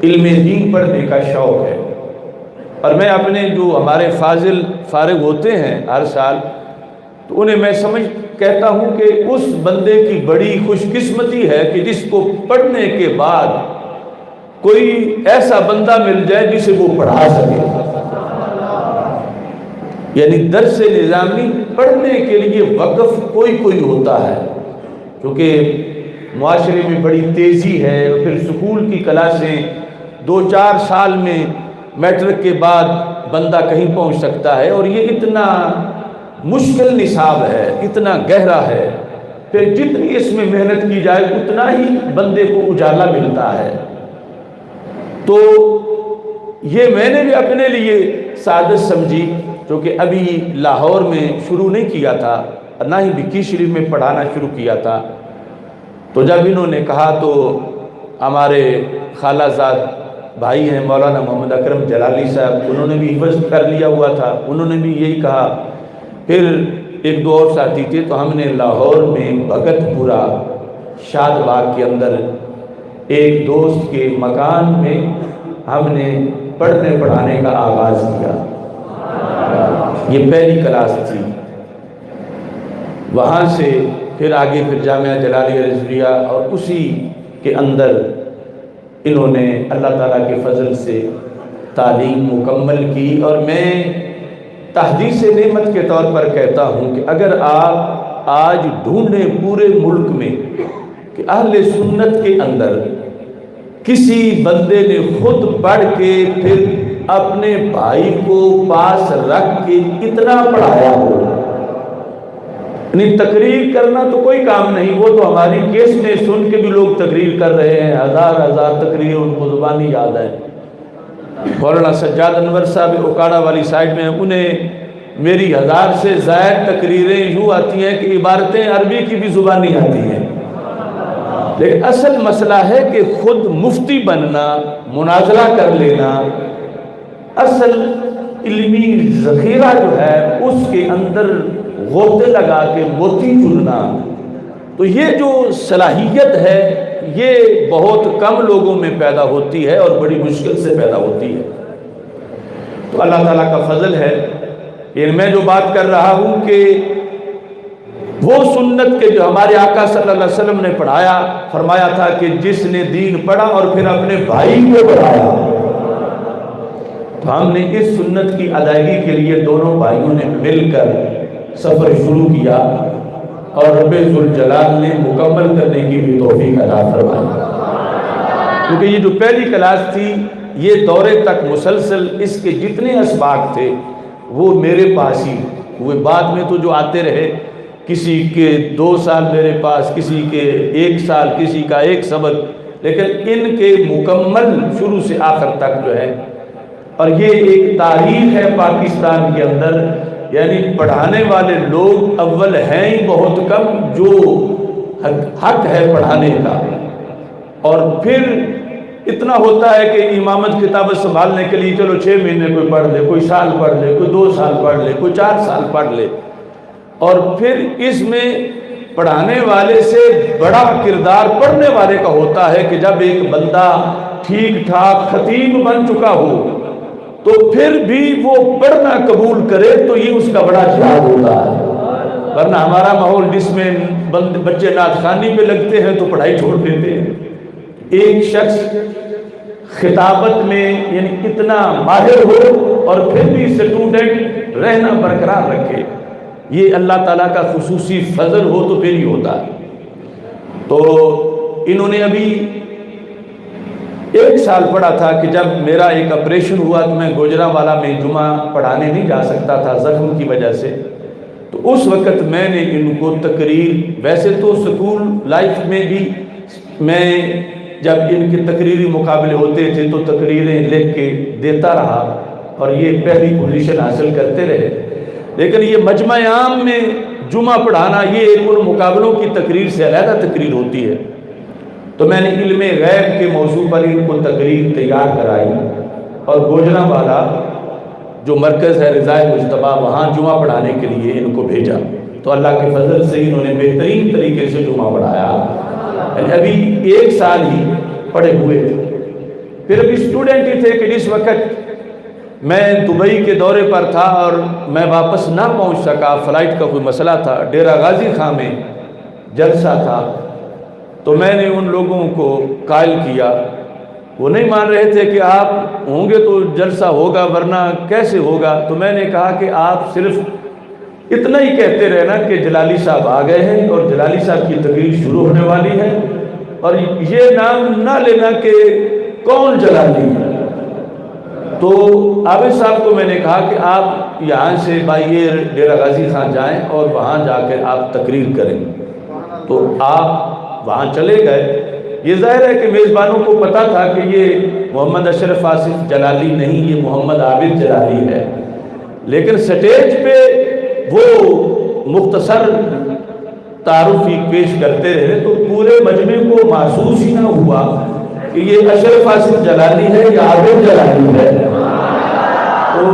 علم دین پڑھنے کا شوق ہے. اور میں اپنے جو ہمارے فاضل فارغ ہوتے ہیں ہر سال تو انہیں میں کہتا ہوں کہ اس بندے کی بڑی خوش قسمتی ہے کہ جس کو پڑھنے کے بعد کوئی ایسا بندہ مل جائے جسے وہ پڑھا سکے. یعنی درس نظامی پڑھنے کے لیے وقف کوئی ہوتا ہے، کیونکہ معاشرے میں بڑی تیزی ہے، اور پھر سکول کی کلاسیں 2-4 سال میں میٹرک کے بعد بندہ کہیں پہنچ سکتا ہے، اور یہ اتنا مشکل نصاب ہے، اتنا گہرا ہے، پھر جتنی اس میں محنت کی جائے اتنا ہی بندے کو اجالا ملتا ہے. تو یہ میں نے بھی اپنے لیے سعادت سمجھی، کیونکہ ابھی لاہور میں شروع نہیں کیا تھا، نہ ہی بکی شریف میں پڑھانا شروع کیا تھا. تو جب انہوں نے کہا تو ہمارے خالہ زاد بھائی ہیں مولانا محمد اکرم جلالی صاحب، انہوں نے بھی حفظ کر لیا ہوا تھا، انہوں نے بھی یہی کہا. پھر 1-2 اور ساتھی تھے تو ہم نے لاہور میں بھگت پورہ شاد باغ کے اندر ایک دوست کے مکان میں ہم نے پڑھنے پڑھانے کا آغاز کیا. یہ پہلی کلاس تھی. وہاں سے پھر آگے پھر جامعہ جلالیہ رضویہ، اور اسی کے اندر انہوں نے اللہ تعالیٰ کے فضل سے تعلیم مکمل کی. اور میں تحدیث نعمت کے طور پر کہتا ہوں کہ اگر آپ آج ڈھونڈیں پورے ملک میں کہ اہل سنت کے اندر کسی بندے نے خود پڑھ کے پھر اپنے بھائی کو پاس رکھ کے اتنا پڑھایا ہو، یعنی تقریر کرنا تو کوئی کام نہیں، وہ تو ہماری کیس میں سن کے بھی لوگ تقریر کر رہے ہیں، ہزار تقریر ان کو زبانی یاد ہے. مولانا سجاد انور صاحب اکاڑا والی سائڈ میں، انہیں میری 1000 سے زائد تقریریں یوں آتی ہیں کہ عبارتیں عربی کی بھی زبانی آتی ہیں. لیکن اصل مسئلہ ہے کہ خود مفتی بننا، مناظرہ کر لینا، اصل علمی ذخیرہ جو ہے اس کے اندر غوطے لگا کے موتی چننا، تو یہ جو صلاحیت ہے یہ بہت کم لوگوں میں پیدا ہوتی ہے اور بڑی مشکل سے پیدا ہوتی ہے. تو اللہ تعالیٰ کا فضل ہے. میں جو بات کر رہا ہوں کہ وہ سنت کے جو ہمارے آقا صلی اللہ علیہ وسلم نے پڑھایا، فرمایا تھا کہ جس نے دین پڑھا اور پھر اپنے بھائی کو پڑھایا، تو ہم نے اس سنت کی ادائیگی کے لیے دونوں بھائیوں نے مل کر سفر شروع کیا، اور رب ذوالجلال نے مکمل کرنے کی بھی توفیق عطا فرمائی. کیونکہ یہ جو پہلی کلاس تھی یہ دورے تک مسلسل اس کے جتنے اسباق تھے وہ میرے پاس ہی ہوئے. بعد میں تو جو آتے رہے، کسی کے 2 سال میرے پاس، کسی کے 1 سال، کسی کا 1 سبق، لیکن ان کے مکمل شروع سے آخر تک جو ہے. اور یہ ایک تاریخ ہے پاکستان کے اندر، یعنی پڑھانے والے لوگ اول ہیں ہی بہت کم، جو حق ہے پڑھانے کا. اور پھر اتنا ہوتا ہے کہ امامت کتابت سنبھالنے کے لیے چلو 6 مہینے کوئی پڑھ لے، کوئی سال پڑھ لے، کوئی 2 سال پڑھ لے، کوئی 4 سال پڑھ لے. اور پھر اس میں پڑھانے والے سے بڑا کردار پڑھنے والے کا ہوتا ہے کہ جب ایک بندہ ٹھیک ٹھاک خطیب بن چکا ہو تو پھر بھی وہ پڑھنا قبول کرے تو یہ اس کا بڑا جہاد ہوتا ہے. ورنہ ہمارا ماحول جس میں بچے نعت خوانی پہ لگتے ہیں تو پڑھائی چھوڑ دیتے ہیں. ایک شخص خطابت میں یعنی اتنا ماہر ہو اور پھر بھی اسٹوڈنٹ رہنا برقرار رکھے، یہ اللہ تعالیٰ کا خصوصی فضل ہو تو پھر ہی ہوتا ہے. تو انہوں نے ابھی 1 سال پڑھا تھا کہ جب میرا ایک آپریشن ہوا تو میں گوجرانوالہ میں جمعہ پڑھانے نہیں جا سکتا تھا زخم کی وجہ سے. تو اس وقت میں نے ان کو تقریر، ویسے تو سکول لائف میں بھی میں جب ان کے تقریری مقابلے ہوتے تھے تو تقریریں لکھ کے دیتا رہا اور یہ پہلی پوزیشن حاصل کرتے رہے. لیکن یہ مجمع عام میں جمعہ پڑھانا یہ ایک ان مقابلوں کی تقریر سے علیحدہ تقریر ہوتی ہے. تو میں نے علم غیب کے موضوع پر ان کو تقریر تیار کرائی اور گوجرانوالہ جو مرکز ہے رضائے مجتبیٰ وہاں جمعہ پڑھانے کے لیے ان کو بھیجا. تو اللہ کے فضل سے انہوں نے بہترین طریقے سے جمعہ پڑھایا. ابھی 1 سال ہی پڑھے ہوئے تھے. پھر ابھی اسٹوڈنٹ ہی تھے کہ جس وقت میں دبئی کے دورے پر تھا اور میں واپس نہ پہنچ سکا، فلائٹ کا کوئی مسئلہ تھا، ڈیرہ غازی خان میں جلسہ تھا. تو میں نے ان لوگوں کو قائل کیا، وہ نہیں مان رہے تھے کہ آپ ہوں گے تو جلسہ ہوگا ورنہ کیسے ہوگا. تو میں نے کہا کہ آپ صرف اتنا ہی کہتے رہنا کہ جلالی صاحب آ گئے ہیں اور جلالی صاحب کی تقریر شروع ہونے والی ہے، اور یہ نام نہ لینا کہ کون جلالی ہے. تو عابد صاحب کو میں نے کہا کہ آپ یہاں سے بائیے ڈیرہ غازی خان جائیں اور وہاں جا کر آپ تقریر کریں. تو آپ وہاں چلے گئے. یہ ظاہر ہے کہ میزبانوں کو پتا تھا کہ یہ محمد اشرف آصف جلالی نہیں، یہ محمد عابد جلالی ہے. لیکن سٹیج پہ وہ مختصر تعارفی پیش کرتے رہے تو پورے مجمع کو محسوس ہی نہ ہوا کہ یہ اشرف آصف جلالی ہے یا عابد جلالی ہے. تو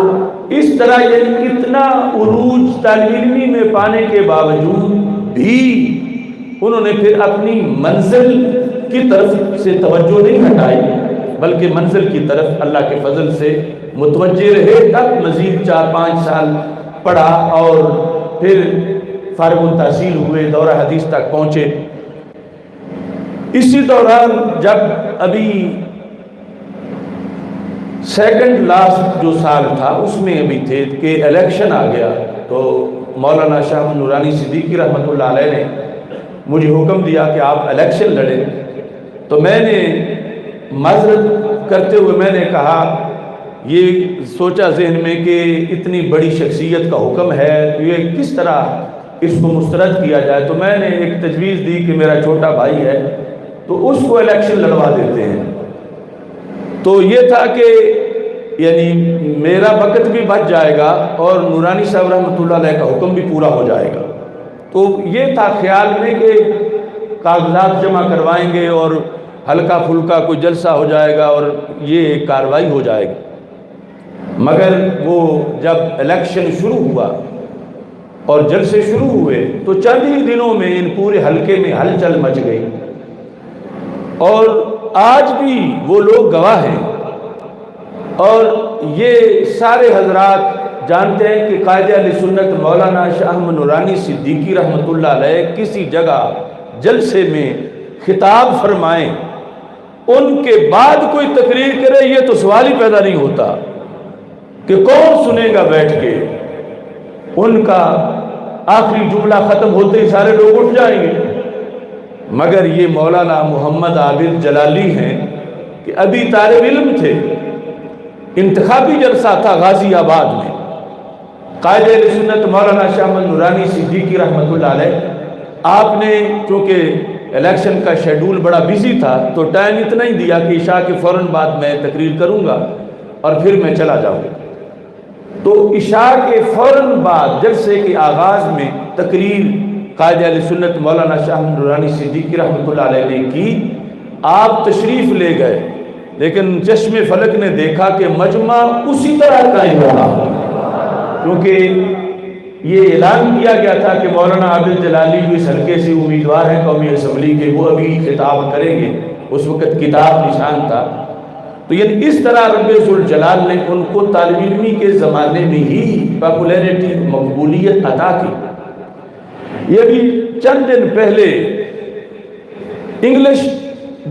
اس طرح یہ اتنا عروج طالب علمی میں پانے کے باوجود بھی انہوں نے پھر اپنی منزل کی طرف سے توجہ نہیں ہٹائی بلکہ منزل کی طرف اللہ کے فضل سے متوجہ رہے. تب مزید 4-5 سال پڑھا اور پھر فارغ التحصیل ہوئے، دورہ حدیث تک پہنچے. اسی دوران جب ابھی سیکنڈ لاسٹ جو سال تھا اس میں ابھی تھے کہ الیکشن آ گیا، تو مولانا شاہ نورانی صدیقی رحمۃ اللہ علیہ نے مجھے حکم دیا کہ آپ الیکشن لڑیں. تو میں نے معذرت کرتے ہوئے میں نے کہا، یہ سوچا ذہن میں کہ اتنی بڑی شخصیت کا حکم ہے تو یہ کس طرح اس کو مسترد کیا جائے. تو میں نے ایک تجویز دی کہ میرا چھوٹا بھائی ہے تو اس کو الیکشن لڑوا دیتے ہیں. تو یہ تھا کہ یعنی میرا وقت بھی بچ جائے گا اور نورانی صاحب رحمۃ اللہ علیہ کا حکم بھی پورا ہو جائے گا. تو یہ تھا خیال میں کہ کاغذات جمع کروائیں گے اور ہلکا پھلکا کوئی جلسہ ہو جائے گا اور یہ کارروائی ہو جائے گی. مگر وہ جب الیکشن شروع ہوا اور جلسے شروع ہوئے تو چند ہی دنوں میں ان پورے حلقے میں ہلچل مچ گئی. اور آج بھی وہ لوگ گواہ ہیں اور یہ سارے حضرات جانتے ہیں کہ قائد اہل سنت مولانا شاہ احمد نورانی صدیقی رحمۃ اللہ علیہ کسی جگہ جلسے میں خطاب فرمائیں، ان کے بعد کوئی تقریر کرے یہ تو سوال ہی پیدا نہیں ہوتا کہ کون سنے گا بیٹھ کے. ان کا آخری جملہ ختم ہوتے ہی سارے لوگ اٹھ جائیں گے. مگر یہ مولانا محمد عابد جلالی ہیں کہ ابھی طالب علم تھے انتخابی جلسہ تھا غازی آباد میں. قائد اہل سنت مولانا شاہ احمد نورانی صدیقی رحمۃ اللہ علیہ، آپ نے چونکہ الیکشن کا شیڈول بڑا بزی تھا تو ٹائم اتنا ہی دیا کہ عشاء کے فوراً بعد میں تقریر کروں گا اور پھر میں چلا جاؤں. تو عشاء کے فوراً بعد جلسے کے آغاز میں تقریر قائد اہل سنت مولانا شاہ احمد نورانی صدیقی رحمۃ اللہ علیہ نے کی. آپ تشریف لے گئے لیکن چشم فلک نے دیکھا کہ مجمع اسی طرح قائم رہا، کیونکہ یہ اعلان کیا گیا تھا کہ مولانا عابد جلالی جو اس حلقے سے امیدوار ہیں قومی اسمبلی کے، وہ ابھی خطاب کریں گے. اس وقت کتاب نشان تھا. تو یعنی اس طرح رب ذوالجلال نے ان کو طالب علمی کے زمانے میں ہی پاپولیرٹی، مقبولیت عطا کی. یہ بھی چند دن پہلے انگلش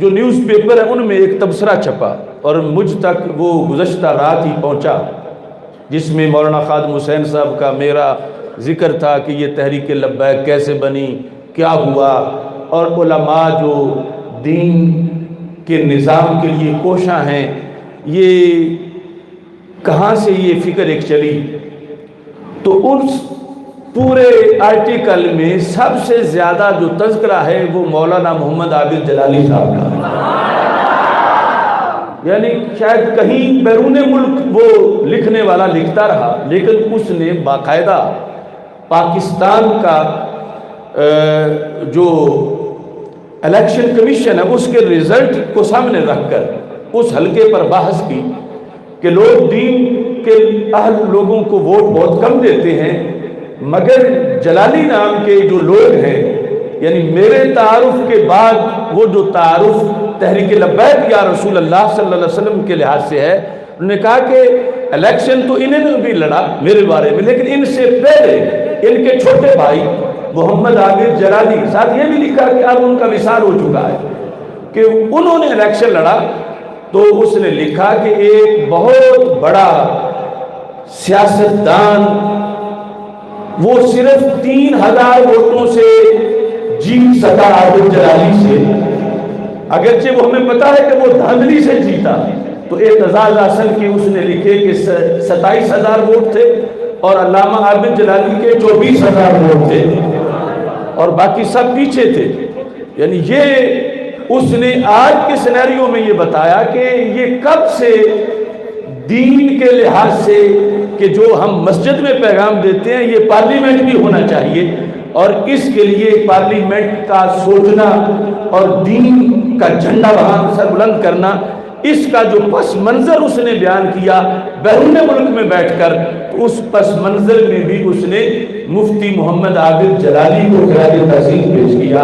جو نیوز پیپر ہے ان میں ایک تبصرہ چھپا اور مجھ تک وہ گزشتہ رات ہی پہنچا، جس میں مولانا خادم حسین صاحب کا میرا ذکر تھا کہ یہ تحریک لبیک کیسے بنی، کیا ہوا، اور علماء جو دین کے نظام کے لیے کوشاں ہیں یہ کہاں سے یہ فکر ایک چلی. تو اس پورے آرٹیکل میں سب سے زیادہ جو تذکرہ ہے وہ مولانا محمد عابد جلالی صاحب کا ہے. یعنی شاید کہیں بیرون ملک وہ لکھنے والا لکھتا رہا، لیکن اس نے باقاعدہ پاکستان کا جو الیکشن کمیشن ہے اس کے رزلٹ کو سامنے رکھ کر اس حلقے پر بحث کی کہ لوگ دین کے اہل لوگوں کو ووٹ بہت کم دیتے ہیں، مگر جلالی نام کے جو لوگ ہیں، یعنی میرے تعارف کے بعد وہ جو تعارف تحریک لبیک یا رسول اللہ صلی اللہ علیہ وسلم کے لحاظ سے ہے، انہوں نے کہا کہ الیکشن تو انہوں نے بھی لڑا میرے بارے میں، لیکن ان سے پہلے ان کے چھوٹے بھائی محمد عابد جلالی، ساتھ یہ بھی لکھا کہ اب ان کا وصال ہو چکا ہے، کہ انہوں نے الیکشن لڑا. تو اس نے لکھا کہ ایک بہت بڑا سیاستدان وہ صرف 3000 ووٹوں سے جیت سکا عابد جلالی سے، اگرچہ وہ ہمیں پتا ہے کہ وہ دھاندلی سے جیتا. تو اعتزاز اصل کے اس نے لکھے کہ 27000 ووٹ تھے اور علامہ عابد جلالی کے 24000 ووٹ تھے اور باقی سب پیچھے تھے. یعنی یہ اس نے آج کے سینیریو میں یہ بتایا کہ یہ کب سے دین کے لحاظ سے کہ جو ہم مسجد میں پیغام دیتے ہیں یہ پارلیمنٹ بھی ہونا چاہیے، اور اس کے لیے پارلیمنٹ کا سوچنا اور دین کا جھنڈا وہاں سر بلند کرنا، اس کا جو پس منظر اس نے بیان کیا بیرون ملک میں بیٹھ کر، تو اس پس منظر میں بھی اس نے مفتی محمد عابد جلالی کو خراج تحسین پیش کیا.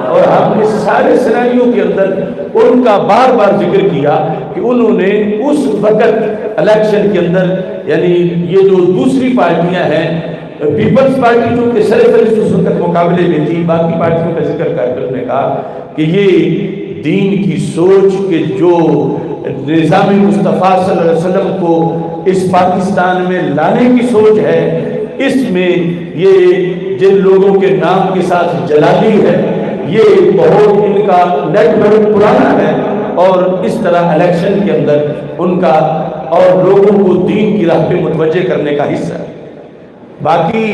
اور ہم اس سارے سینیریو کے اندر ان کا بار بار ذکر کیا کہ انہوں نے اس وقت الیکشن کے اندر، یعنی یہ جو دوسری پارٹیاں ہیں، پیپلز پارٹی جو کہ سرفہرست اس وقت مقابلے میں تھی، باقی پارٹیوں کا ذکر کر کے نے کہا کہ یہ دین کی سوچ کے جو نظام مصطفیٰ صلی اللہ علیہ وسلم کو اس پاکستان میں لانے کی سوچ ہے، اس میں یہ جن لوگوں کے نام کے ساتھ جلالی ہے یہ بہت ان کا نیٹ ورک پرانا ہے، اور اس طرح الیکشن کے اندر ان کا اور لوگوں کو دین کی راہ پہ متوجہ کرنے کا حصہ ہے. باقی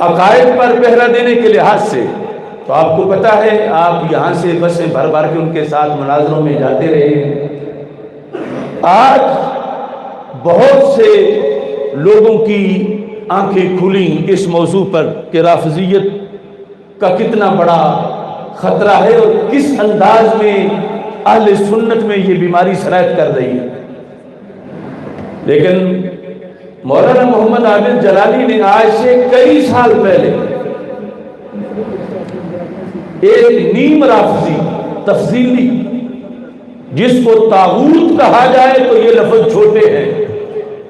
عقائد پر پہرا دینے کے لحاظ سے تو آپ کو پتہ ہے، آپ یہاں سے بسیں بھر بھر کے ان کے ساتھ مناظروں میں جاتے رہے. آج بہت سے لوگوں کی آنکھیں کھلیں اس موضوع پر کہ رافضیت کا کتنا بڑا خطرہ ہے اور کس انداز میں اہل سنت میں یہ بیماری سرایت کر رہی ہے. لیکن مولانا محمد عابد جلالی نے آج سے کئی سال پہلے ایک نیم رافضی تفضیلی، جس کو طاغوت کہا جائے تو یہ لفظ چھوٹے ہیں،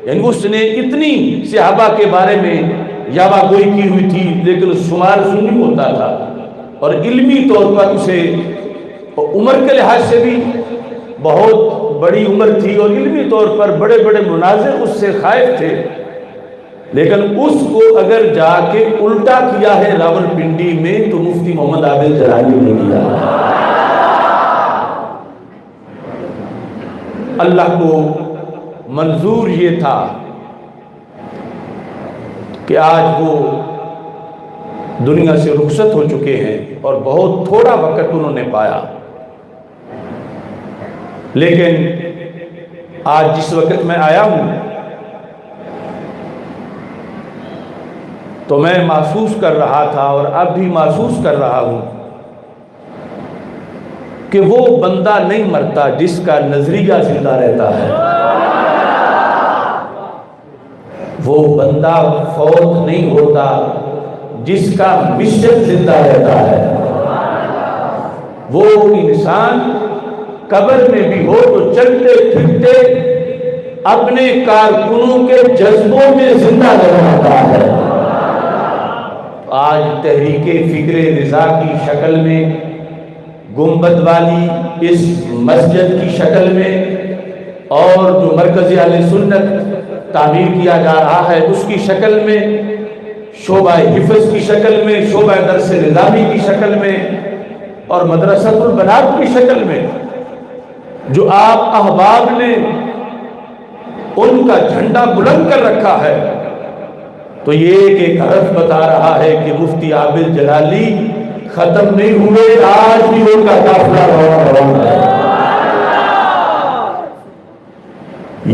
یعنی اس نے اتنی صحابہ کے بارے میں یاوہ گوئی کی ہوئی تھی لیکن شمار سنی ہوتا تھا، اور علمی طور پر اسے عمر کے لحاظ سے بھی بہت بڑی عمر تھی اور علمی طور پر بڑے بڑے مناظر اس سے خائف تھے، لیکن اس کو اگر جا کے الٹا کیا ہے راول پنڈی میں تو مفتی محمد عابد جلالی نے کیا. اللہ کو منظور یہ تھا کہ آج وہ دنیا سے رخصت ہو چکے ہیں اور بہت تھوڑا وقت انہوں نے پایا، لیکن آج جس وقت میں آیا ہوں تو میں محسوس کر رہا تھا اور اب بھی محسوس کر رہا ہوں کہ وہ بندہ نہیں مرتا جس کا نظریہ زندہ رہتا ہے، وہ بندہ فوت نہیں ہوتا جس کا مشن زندہ رہتا ہے، وہ انسان قبر میں بھی ہو تو چلتے پھرتے اپنے کارکنوں کے جذبوں میں زندہ رہتا ہے۔ آج تحریک فکر رضا کی شکل میں، گنبد والی اس مسجد کی شکل میں، اور جو مرکز اہل سنت تعمیر کیا جا رہا ہے اس کی شکل میں، شعبہ حفظ کی شکل میں، شعبہ درس نظامی کی شکل میں، اور مدرسۃ البنات کی شکل میں، جو آپ احباب نے ان کا جھنڈا بلند کر رکھا ہے، تو یہ ایک حرف بتا رہا ہے کہ مفتی عابد جلالی ختم نہیں ہوئے، آج بھی ان کا قافلہ روان ہے۔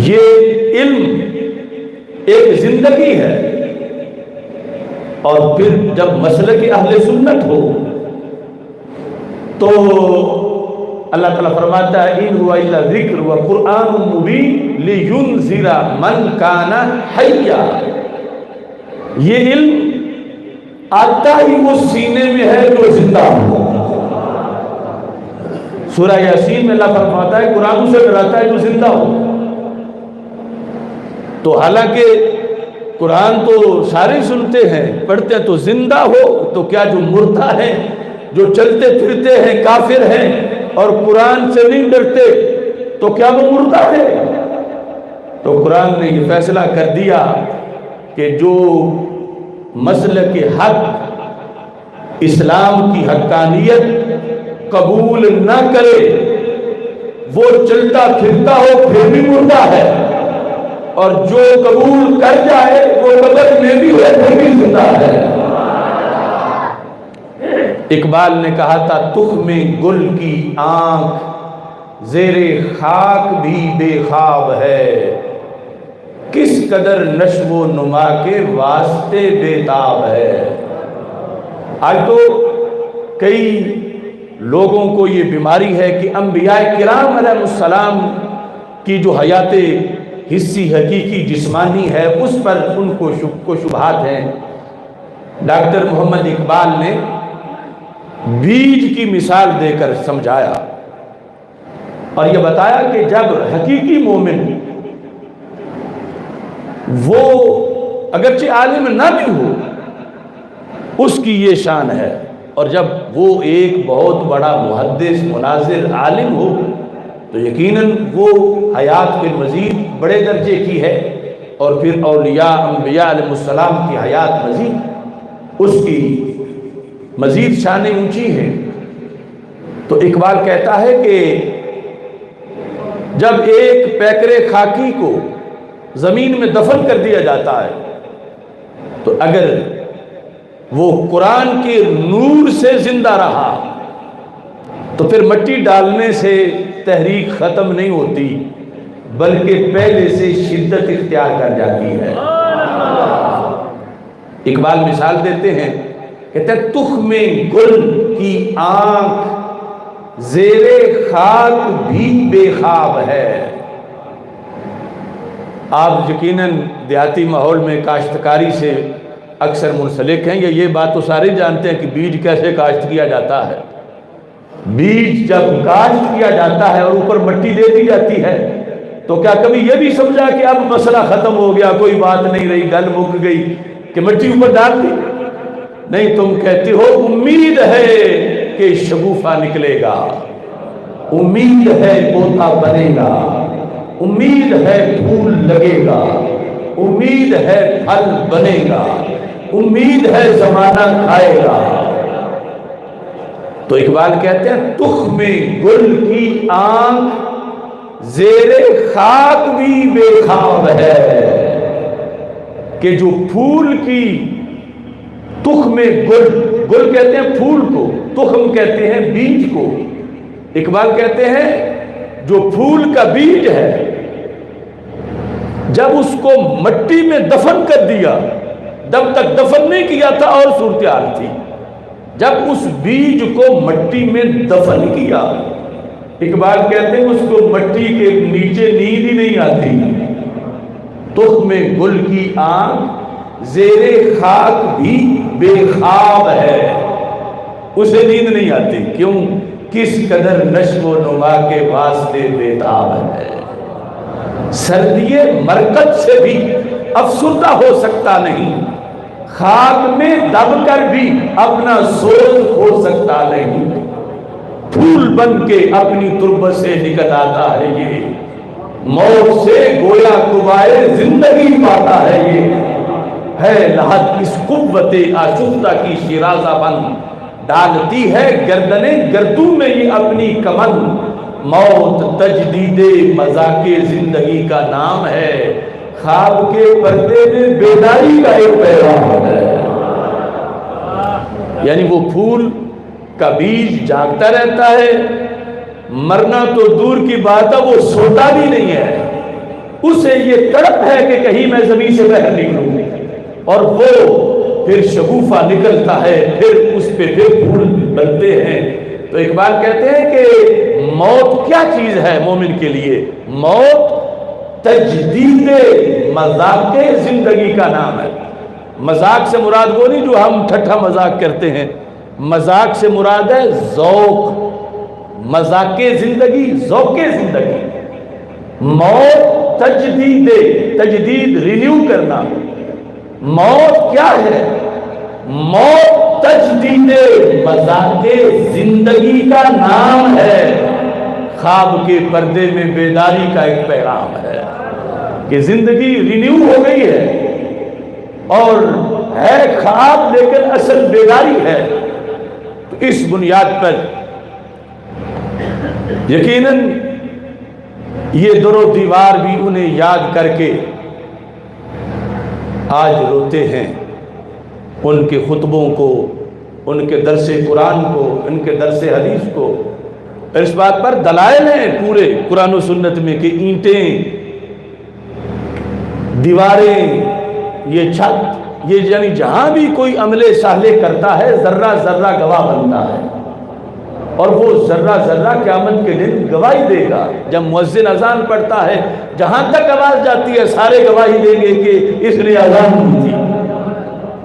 یہ علم ایک زندگی ہے، اور پھر جب مسلک اہل سنت ہو تو اللہ تعالیٰ فرماتا ہے ان هو الا ذکر و قرآن مبین لینذر من کان حیا۔ یہ علم آتا ہی اس سینے میں ہے جو زندہ ہو۔ سورہ یاسین میں اللہ فرماتا ہے قرآن اسے ڈراتا ہے جو زندہ ہو۔ تو حالانکہ قرآن تو سارے سنتے ہیں، پڑھتے ہیں، تو زندہ ہو تو کیا جو مردہ ہیں، جو چلتے پھرتے ہیں کافر ہیں اور قرآن سے نہیں ڈرتے، تو کیا وہ مردہ ہے؟ تو قرآن نے یہ فیصلہ کر دیا کہ جو مسلک حق، اسلام کی حقانیت قبول نہ کرے وہ چلتا پھرتا ہو پھر بھی مردہ ہے، اور جو قبول کر جائے وہ قبر میں بھی ہے پھر بھی زندہ ہے۔ اقبال نے کہا تھا تخم گل کی آنکھ زیر خاک بھی بے خواب ہے، کس قدر نشو و نما کے واسطے بے تاب ہے۔ آج تو کئی لوگوں کو یہ بیماری ہے کہ انبیاء کرام علیہ السلام کی جو حیات حسی حقیقی جسمانی ہے اس پر ان کو شبہات ہیں۔ ڈاکٹر محمد اقبال نے بیج کی مثال دے کر سمجھایا اور یہ بتایا کہ جب حقیقی مومن وہ اگرچہ عالم نہ بھی ہو اس کی یہ شان ہے، اور جب وہ ایک بہت بڑا محدث مناظر عالم ہو تو یقیناً وہ حیات کے مزید بڑے درجے کی ہے، اور پھر اولیاء انبیاء علیہ السلام کی حیات مزید اس کی مزید شانیں اونچی ہیں۔ تو اقبال کہتا ہے کہ جب ایک پیکرے خاکی کو زمین میں دفن کر دیا جاتا ہے تو اگر وہ قرآن کے نور سے زندہ رہا تو پھر مٹی ڈالنے سے تحریک ختم نہیں ہوتی بلکہ پہلے سے شدت اختیار کر جاتی ہے۔ اقبال مثال دیتے ہیں، کہتے ہیں تخم گل کی آنکھ زیر خاک بھی بے خواب ہے۔ آپ یقیناً دیہاتی ماحول میں کاشتکاری سے اکثر منسلک ہیں، یہ بات تو سارے جانتے ہیں کہ بیج کیسے کاشت کیا جاتا ہے۔ بیج جب کاشت کیا جاتا ہے اور اوپر مٹی دے دی جاتی ہے تو کیا کبھی یہ بھی سمجھا کہ اب مسئلہ ختم ہو گیا، کوئی بات نہیں رہی، گل مک گئی کہ مٹی اوپر ڈال دی؟ نہیں، تم کہتے ہو امید ہے کہ شگوفہ نکلے گا، امید ہے پودا بنے گا، امید ہے پھول لگے گا، امید ہے پھل بنے گا، امید ہے زمانہ کھائے گا۔ تو اقبال کہتے ہیں تخم گل کی آنکھ زیر خاک بھی بے خواب ہے کہ جو پھول کی تخم گل، گل کہتے ہیں پھول کو، تخم کہتے ہیں بیج کو، اقبال کہتے ہیں جو پھول کا بیج ہے جب اس کو مٹی میں دفن کر دیا، جب تک دفن نہیں کیا تھا اور صورتحال تھی، جب اس بیج کو مٹی میں دفن کیا، اقبال کہتے ہیں اس کو مٹی کے نیچے نیند ہی نہیں آتی، تخم گل کی آنکھ زیر خاک بھی بے خواب ہے، اسے نیند نہیں آتی، کیوں؟ کس قدر نشو و نما کے واسطے بےتاب ہے۔ سردی مرکز سے بھی افسردہ ہو سکتا نہیں، خاک میں دب کر بھی اپنا سوز کھو سکتا نہیں، پھول بن کے اپنی تربت سے نکل آتا ہے یہ، موت سے گویا قبائے زندگی پاتا ہے یہ، ہے لحد اس قوت آشفتہ کی شیرازہ بند، ڈالتی ہے گردن گردوں میں یہ اپنی کمن، موت تجدید مذاق زندگی کا نام ہے، خواب کے پردے میں بیداری کا ایک پیغام ہے۔ یعنی وہ پھول کا بیج جاگتا رہتا ہے، مرنا تو دور کی بات ہے وہ سوتا بھی نہیں ہے، اسے یہ تڑپ ہے کہ کہیں میں زمین سے باہر نکلوں، اور وہ پھر شگوفہ نکلتا ہے، پھر اس پہ پھر پھول بنتے ہیں۔ تو اقبال کہتے ہیں کہ موت کیا چیز ہے مومن کے لیے؟ موت تجدید مذاق زندگی کا نام ہے۔ مذاق سے مراد وہ نہیں جو ہم ٹھٹھا مذاق کرتے ہیں، مذاق سے مراد ہے ذوق، مذاق زندگی، ذوق زندگی۔ موت تجدید رینیو کرنا۔ موت کیا ہے؟ موت تجدید مذاق زندگی کا نام ہے، خواب کے پردے میں بیداری کا ایک پیغام ہے کہ زندگی رینیو ہو گئی ہے اور ہے خواب لیکن اصل بیداری ہے۔ تو اس بنیاد پر یقیناً یہ در و دیوار بھی انہیں یاد کر کے آج روتے ہیں، ان کے خطبوں کو، ان کے درس قرآن کو، ان کے درس حدیث کو۔ اس بات پر دلائل ہیں پورے قرآن و سنت میں کہ اینٹیں، دیواریں، یہ چھت، یہ یعنی جہاں بھی کوئی عمل صالح کرتا ہے ذرہ ذرہ گواہ بنتا ہے، اور وہ ذرہ ذرہ قیامت کے دن گواہی دے گا۔ جب مؤذن اذان پڑھتا ہے جہاں تک آواز جاتی ہے سارے گواہی دیں گے کہ اس نے اذان دی تھی۔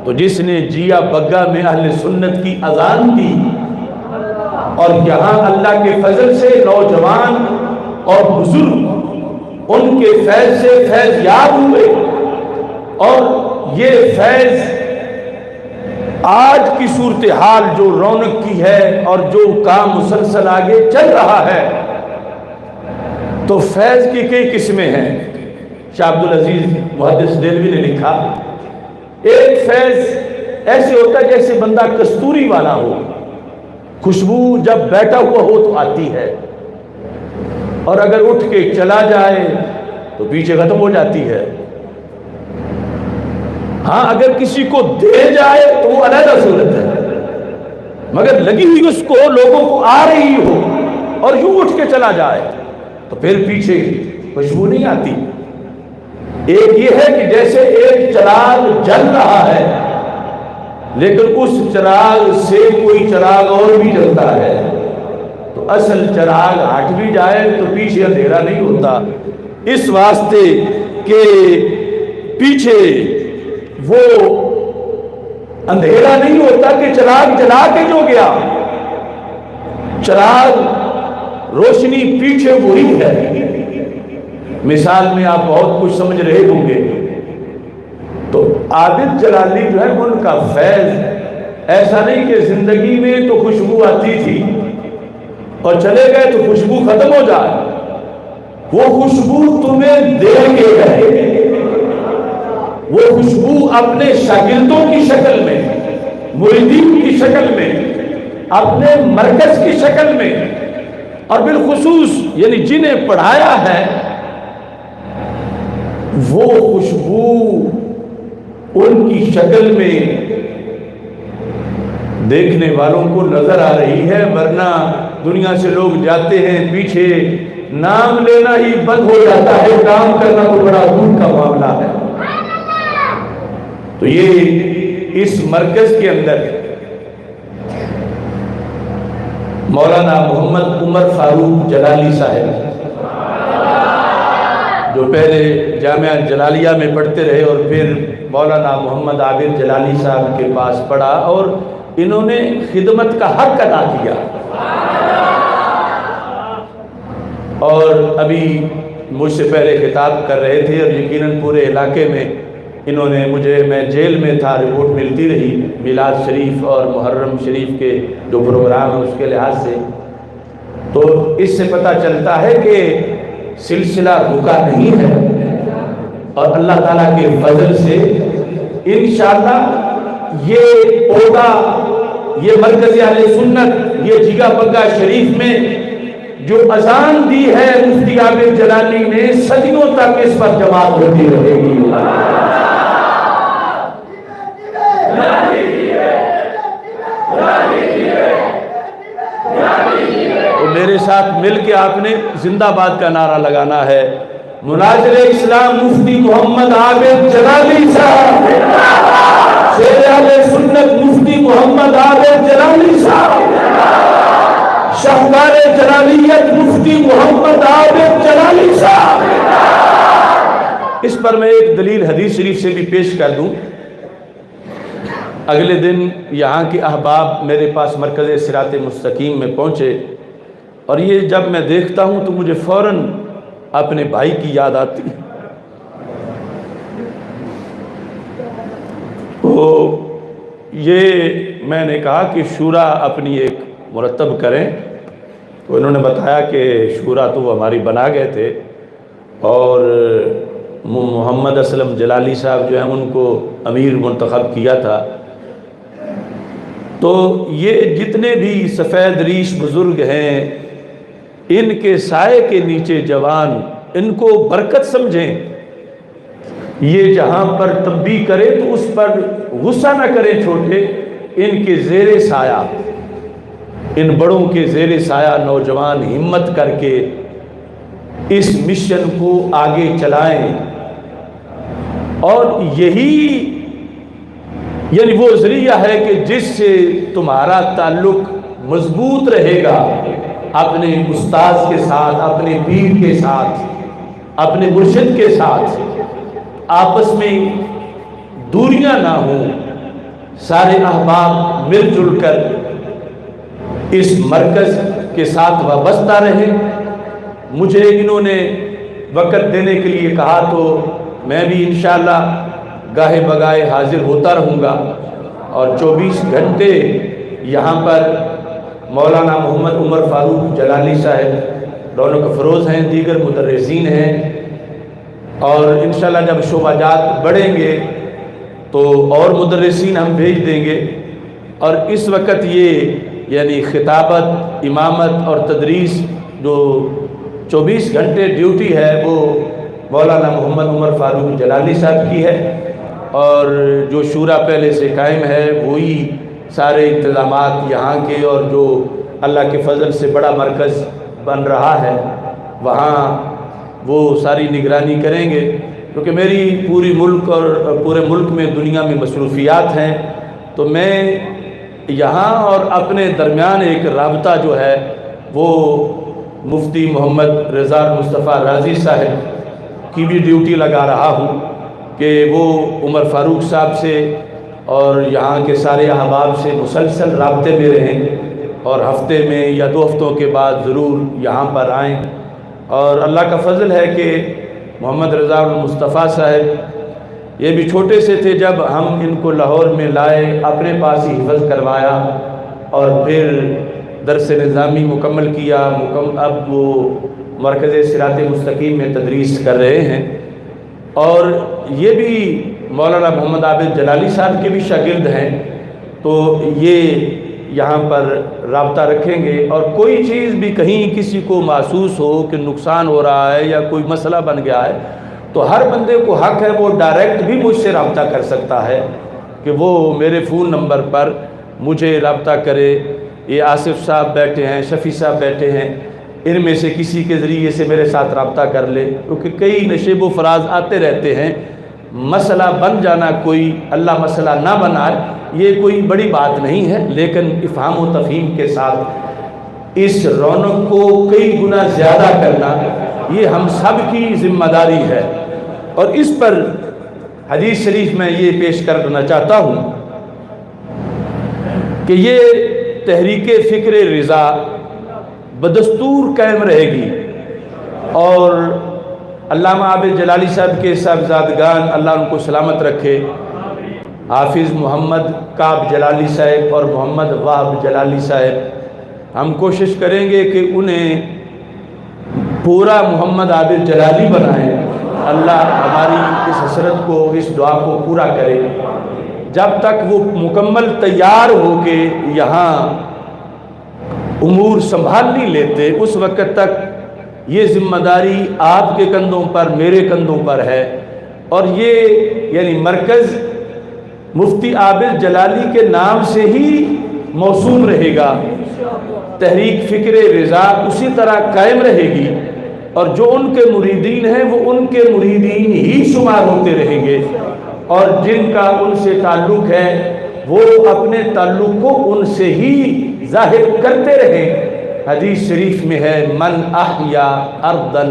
تو جس نے جیا بگا میں اہل سنت کی اذان دی اور یہاں اللہ کے فضل سے نوجوان اور بزرگ ان کے فیض سے فیض یاب ہوئے، اور یہ فیض آج کی صورتحال جو رونق کی ہے اور جو کام مسلسل آگے چل رہا ہے، تو فیض کی کئی قسمیں ہیں۔ شاہ عبدالعزیز محدث دہلوی نے لکھا، ایک فیض ایسے ہوتا ہے جیسے بندہ کستوری والا ہو، خوشبو جب بیٹھا ہوا ہو تو آتی ہے، اور اگر اٹھ کے چلا جائے تو پیچھے ختم ہو جاتی ہے۔ ہاں اگر کسی کو دے جائے تو وہ علیحدہ صورت ہے، مگر لگی ہوئی اس کو لوگوں کو آ رہی ہو اور یوں اٹھ کے چلا جائے تو پھر پیچھے خوشبو نہیں آتی۔ ایک یہ ہے کہ جیسے ایک چراغ جل رہا ہے لیکن اس چراغ سے کوئی چراغ اور بھی جلتا ہے، تو اصل چراغ ہٹ بھی جائے تو پیچھے اندھیرا نہیں ہوتا، اس واسطے کہ پیچھے وہ اندھیرا نہیں ہوتا کہ چراغ جلا کے جو گیا، چراغ روشنی پیچھے وہی ہے۔ مثال میں آپ بہت کچھ سمجھ رہے ہوں گے، تو عابد جلالی جو ہے ان کا فیض ایسا نہیں کہ زندگی میں تو خوشبو آتی تھی اور چلے گئے تو خوشبو ختم ہو جائے، وہ خوشبو تمہیں دے کے گئے، وہ خوشبو اپنے شاگردوں کی شکل میں، مریدین کی شکل میں، اپنے مرکز کی شکل میں اور بالخصوص یعنی جنہیں پڑھایا ہے وہ خوشبو ان کی شکل میں دیکھنے والوں کو نظر آ رہی ہے، ورنہ دنیا سے لوگ جاتے ہیں پیچھے نام لینا ہی بند ہو جاتا ہے، کام کرنا تو بڑا دور کا معاملہ ہے۔ تو یہ اس مرکز کے اندر مولانا محمد عمر فاروق جلالی صاحب جو پہلے جامعہ جلالیہ میں پڑھتے رہے اور پھر مولانا محمد عابد جلالی صاحب کے پاس پڑھا اور انہوں نے خدمت کا حق ادا کیا، اور ابھی مجھ سے پہلے خطاب کر رہے تھے اور یقیناً پورے علاقے میں انہوں نے میں جیل میں تھا، رپورٹ ملتی رہی میلاد شریف اور محرم شریف کے جو پروگرام ہیں اس کے لحاظ سے، تو اس سے پتہ چلتا ہے کہ سلسلہ رکا نہیں ہے، اور اللہ تعالیٰ کے فضل سے انشاءاللہ یہ عہدہ، یہ مرکز اہل سنت، یہ جگہ بگا شریف میں جو اذان دی ہے مفتی عابد جلالی نے، صدیوں تک اس پر جماعت ہوتی رہے گی۔ تو میرے ساتھ مل کے آپ نے زندہ باد کا نعرہ لگانا ہے۔ مناظر اسلام مفتی محمد عابد جلالی صاحب، شیر اہل سنت مفتی محمد عابد جلالی صاحب، شہکار جلالیت مفتی محمد عابد جلالی صاحب۔ اس پر میں ایک دلیل حدیث شریف سے بھی پیش کر دوں۔ اگلے دن یہاں کے احباب میرے پاس مرکز صراط مستقیم میں پہنچے، اور یہ جب میں دیکھتا ہوں تو مجھے فوراً اپنے بھائی کی یاد آتی ہے۔ تو یہ میں نے کہا کہ شورا اپنی ایک مرتب کریں، تو انہوں نے بتایا کہ شورا تو وہ ہماری بنا گئے تھے، اور محمد اسلم جلالی صاحب جو ہیں ان کو امیر منتخب کیا تھا۔ تو یہ جتنے بھی سفید ریش بزرگ ہیں ان کے سائے کے نیچے جوان، ان کو برکت سمجھیں، یہ جہاں پر تنبیہ کرے تو اس پر غصہ نہ کریں چھوٹے، ان کے زیر سایہ، ان بڑوں کے زیر سایہ نوجوان ہمت کر کے اس مشن کو آگے چلائیں، اور یہی یعنی وہ ذریعہ ہے کہ جس سے تمہارا تعلق مضبوط رہے گا اپنے استاذ کے ساتھ، اپنے پیر کے ساتھ، اپنے مرشد کے ساتھ، آپس میں دوریاں نہ ہوں، سارے احباب مل جل کر اس مرکز کے ساتھ وابستہ رہیں۔ مجھے انہوں نے وقت دینے کے لیے کہا تو میں بھی انشاءاللہ گاہے بگائے حاضر ہوتا رہوں گا، اور 24 گھنٹے یہاں پر مولانا محمد عمر فاروق جلالی صاحب رونق افروز ہیں، دیگر مدرسین ہیں، اور انشاءاللہ جب شعبہ جات بڑھیں گے تو اور مدرسین ہم بھیج دیں گے۔ اور اس وقت یہ یعنی خطابت، امامت اور تدریس جو 24 گھنٹے ڈیوٹی ہے وہ مولانا محمد عمر فاروق جلالی صاحب کی ہے، اور جو شورا پہلے سے قائم ہے وہی سارے انتظامات یہاں کے، اور جو اللہ کے فضل سے بڑا مرکز بن رہا ہے وہاں وہ ساری نگرانی کریں گے، کیونکہ میری پوری ملک اور پورے ملک میں دنیا میں مصروفیات ہیں، تو میں یہاں اور اپنے درمیان ایک رابطہ جو ہے وہ مفتی محمد رضا مصطفیٰ راضی صاحب کی بھی ڈیوٹی لگا رہا ہوں کہ وہ عمر فاروق صاحب سے اور یہاں کے سارے احباب سے مسلسل رابطے میں رہیں، اور ہفتے میں یا 2 ہفتوں کے بعد ضرور یہاں پر آئیں۔ اور اللہ کا فضل ہے کہ محمد رضا مصطفیٰ صاحب یہ بھی چھوٹے سے تھے جب ہم ان کو لاہور میں لائے، اپنے پاس ہی حفظ کروایا، اور پھر درس نظامی مکمل کیا، اب وہ مرکز صراط مستقیم میں تدریس کر رہے ہیں، اور یہ بھی مولانا محمد عابد جلالی صاحب کے بھی شاگرد ہیں۔ تو یہ یہاں پر رابطہ رکھیں گے، اور کوئی چیز بھی کہیں کسی کو محسوس ہو کہ نقصان ہو رہا ہے یا کوئی مسئلہ بن گیا ہے تو ہر بندے کو حق ہے وہ ڈائریکٹ بھی مجھ سے رابطہ کر سکتا ہے کہ وہ میرے فون نمبر پر مجھے رابطہ کرے۔ یہ آصف صاحب بیٹھے ہیں، شفیع صاحب بیٹھے ہیں، ان میں سے کسی کے ذریعے سے میرے ساتھ رابطہ کر لے، کیونکہ کئی نشیب و فراز آتے رہتے ہیں۔ مسئلہ بن جانا کوئی اللہ مسئلہ نہ بنائے یہ کوئی بڑی بات نہیں ہے، لیکن افہام و تفہیم کے ساتھ اس رونق کو کئی گنا زیادہ کرنا یہ ہم سب کی ذمہ داری ہے۔ اور اس پر حدیث شریف میں یہ پیش کرنا چاہتا ہوں کہ یہ تحریک فکر رضا بدستور قائم رہے گی، اور علامہ عابد جلالی صاحب کے صاحبزادگان اللہ ان کو سلامت رکھے، حافظ محمد کعب جلالی صاحب اور محمد وہب جلالی صاحب، ہم کوشش کریں گے کہ انہیں پورا محمد عابد جلالی بنائیں۔ اللہ ہماری اس حسرت کو، اس دعا کو پورا کرے۔ جب تک وہ مکمل تیار ہو کے یہاں امور سنبھال نہیں لیتے اس وقت تک یہ ذمہ داری آپ کے کندھوں پر، میرے کندھوں پر ہے، اور یہ یعنی مرکز مفتی عابد جلالی کے نام سے ہی موسوم رہے گا، تحریک فکر رضا اسی طرح قائم رہے گی، اور جو ان کے مریدین ہیں وہ ان کے مریدین ہی شمار ہوتے رہیں گے، اور جن کا ان سے تعلق ہے وہ اپنے تعلق کو ان سے ہی ظاہر کرتے رہیں۔ حدیث شریف میں ہے من احیا ارضا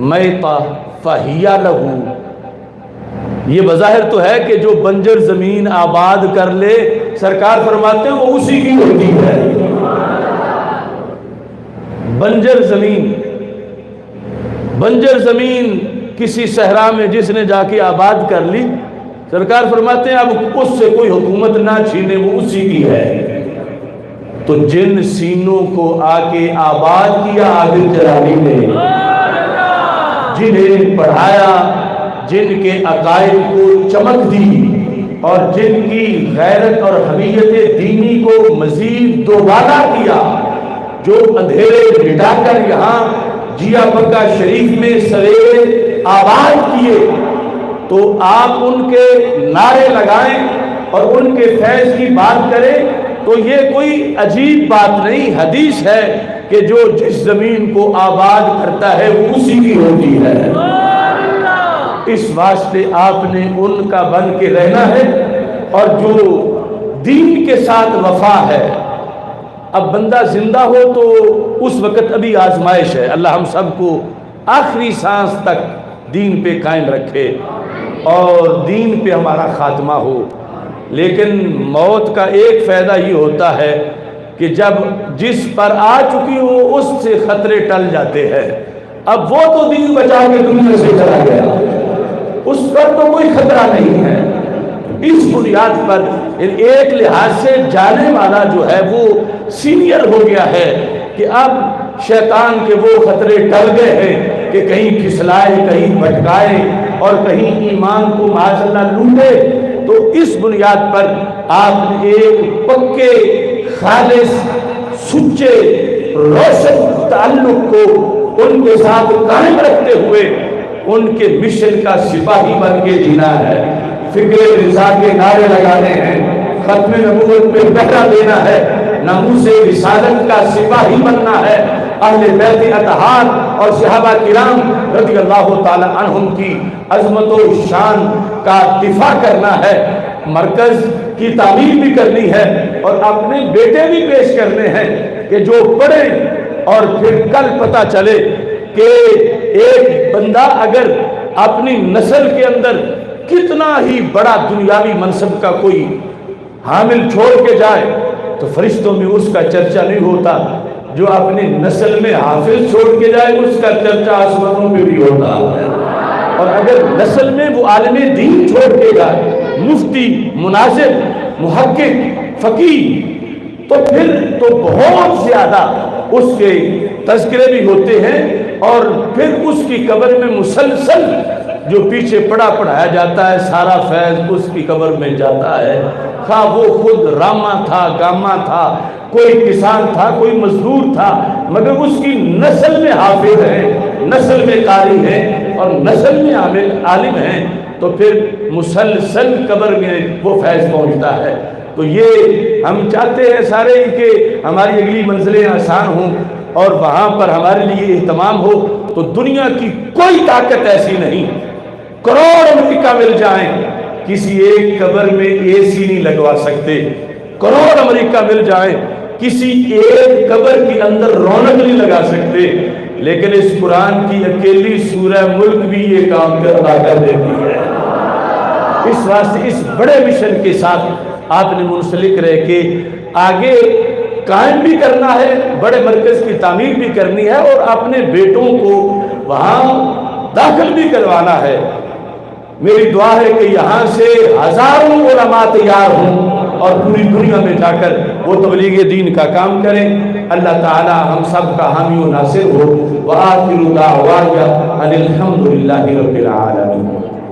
میتا فہیا لہو، یہ بظاہر تو ہے کہ جو بنجر زمین آباد کر لے، سرکار فرماتے ہیں وہ اسی کی ہوتی ہے۔ بنجر زمین کسی صحرا میں جس نے جا کے آباد کر لی، سرکار فرماتے ہیں اب اس سے کوئی حکومت نہ چھینے، وہ اسی کی ہے۔ تو جن سینوں کو آ کے آباد کیا عابد جلالی نے، جنہیں پڑھایا، جن کے عقائد کو چمک دی، اور جن کی غیرت اور حمیت دینی کو مزید دوبارہ کیا، جو اندھیرے مٹا کر یہاں جیا پکا شریف میں سویرے آباد کیے، تو آپ ان کے نعرے لگائیں اور ان کے فیض کی بات کریں تو یہ کوئی عجیب بات نہیں۔ حدیث ہے کہ جو جس زمین کو آباد کرتا ہے وہ اسی کی ہوتی ہے۔ اس واسطے آپ نے ان کا بن کے رہنا ہے، اور جو دین کے ساتھ وفا ہے، اب بندہ زندہ ہو تو اس وقت ابھی آزمائش ہے، اللہ ہم سب کو آخری سانس تک دین پہ قائم رکھے اور دین پہ ہمارا خاتمہ ہو۔ لیکن موت کا ایک فائدہ یہ ہوتا ہے کہ جب جس پر آ چکی ہو اس سے خطرے ٹل جاتے ہیں۔ اب وہ تو دین بچا کے دنیا سے چلا گیا، اس پر تو کوئی خطرہ نہیں ہے۔ اس بنیاد پر ایک لحاظ سے جانے والا جو ہے وہ سینئر ہو گیا ہے کہ اب شیطان کے وہ خطرے ٹل گئے ہیں کہ کہیں پھسلائے، کہیں بھٹکائے اور کہیں ایمان کو معاذ اللہ لوٹے۔ تو اس بنیاد پر آپ نے ایک پکے، خالص، سچے، روشن تعلق کو ان کے ساتھ قائم رکھتے ہوئے ان کے مشن کا سپاہی بن کے جینا ہے۔ فکر رضا کے نعرے لگانے ہیں، ختم نبوت پہ پہرا دینا ہے، ناموس رسالت کا سپاہی بننا ہے، اہل بیت اطہار اور صحابہ کرام رضی اللہ تعالی عنہم کی عظمت و شان کا دفاع کرنا ہے، مرکز کی تعمیر بھی کرنی ہے، اور اپنے بیٹے بھی پیش کرنے ہیں کہ جو پڑھیں اور پھر کل پتہ چلے کہ ایک بندہ اگر اپنی نسل کے اندر کتنا ہی بڑا دنیاوی منصب کا کوئی حامل چھوڑ کے جائے تو فرشتوں میں اس کا چرچا نہیں ہوتا، جو اپنی نسل میں حافظ چھوڑ کے جائے اس کا چرچا آسمانوں میں بھی ہوتا ہے، اور اگر نسل میں وہ عالم دین چھوڑ کے جائے، مفتی، مناظر، محقق، فقیہ، تو پھر تو بہت زیادہ اس کے تذکرے بھی ہوتے ہیں، اور پھر اس کی قبر میں مسلسل جو پیچھے پڑھایا جاتا ہے سارا فیض اس کی قبر میں جاتا ہے، خواہ وہ خود راما تھا، گاما تھا، کوئی کسان تھا، کوئی مزدور تھا، مگر اس کی نسل میں حافظ ہے، نسل میں قاری ہے اور نسل میں عالم ہے، تو پھر مسلسل قبر میں وہ فیض پہنچتا ہے۔ تو یہ ہم چاہتے ہیں سارے کہ ہماری اگلی منزلیں آسان ہوں اور وہاں پر ہمارے لیے اہتمام ہو، تو دنیا کی کوئی طاقت ایسی نہیں، کروڑ امریکہ مل جائیں، کسی ایک قبر میں اے سی نہیں لگوا سکتے، کروڑ امریکہ مل جائیں، کسی ایک قبر کے اندر رونق نہیں لگا سکتے، لیکن اس قرآن کی اکیلی سورہ ملک بھی یہ کام ادا کر دیتی ہے۔ اس واسطے اس بڑے مشن کے ساتھ آپ نے منسلک رہ کے آگے قائم بھی کرنا ہے، بڑے مرکز کی تعمیر بھی کرنی ہے اور اپنے بیٹوں کو وہاں داخل بھی کروانا ہے۔ میری دعا ہے کہ یہاں سے ہزاروں علماء تیار ہوں اور پوری دنیا میں جا کر وہ تبلیغ دین کا کام کریں۔ اللہ تعالی ہم سب کا حامی و ناصر ہو۔ وآخر دعوانا ان الحمد للہ رب العالمین۔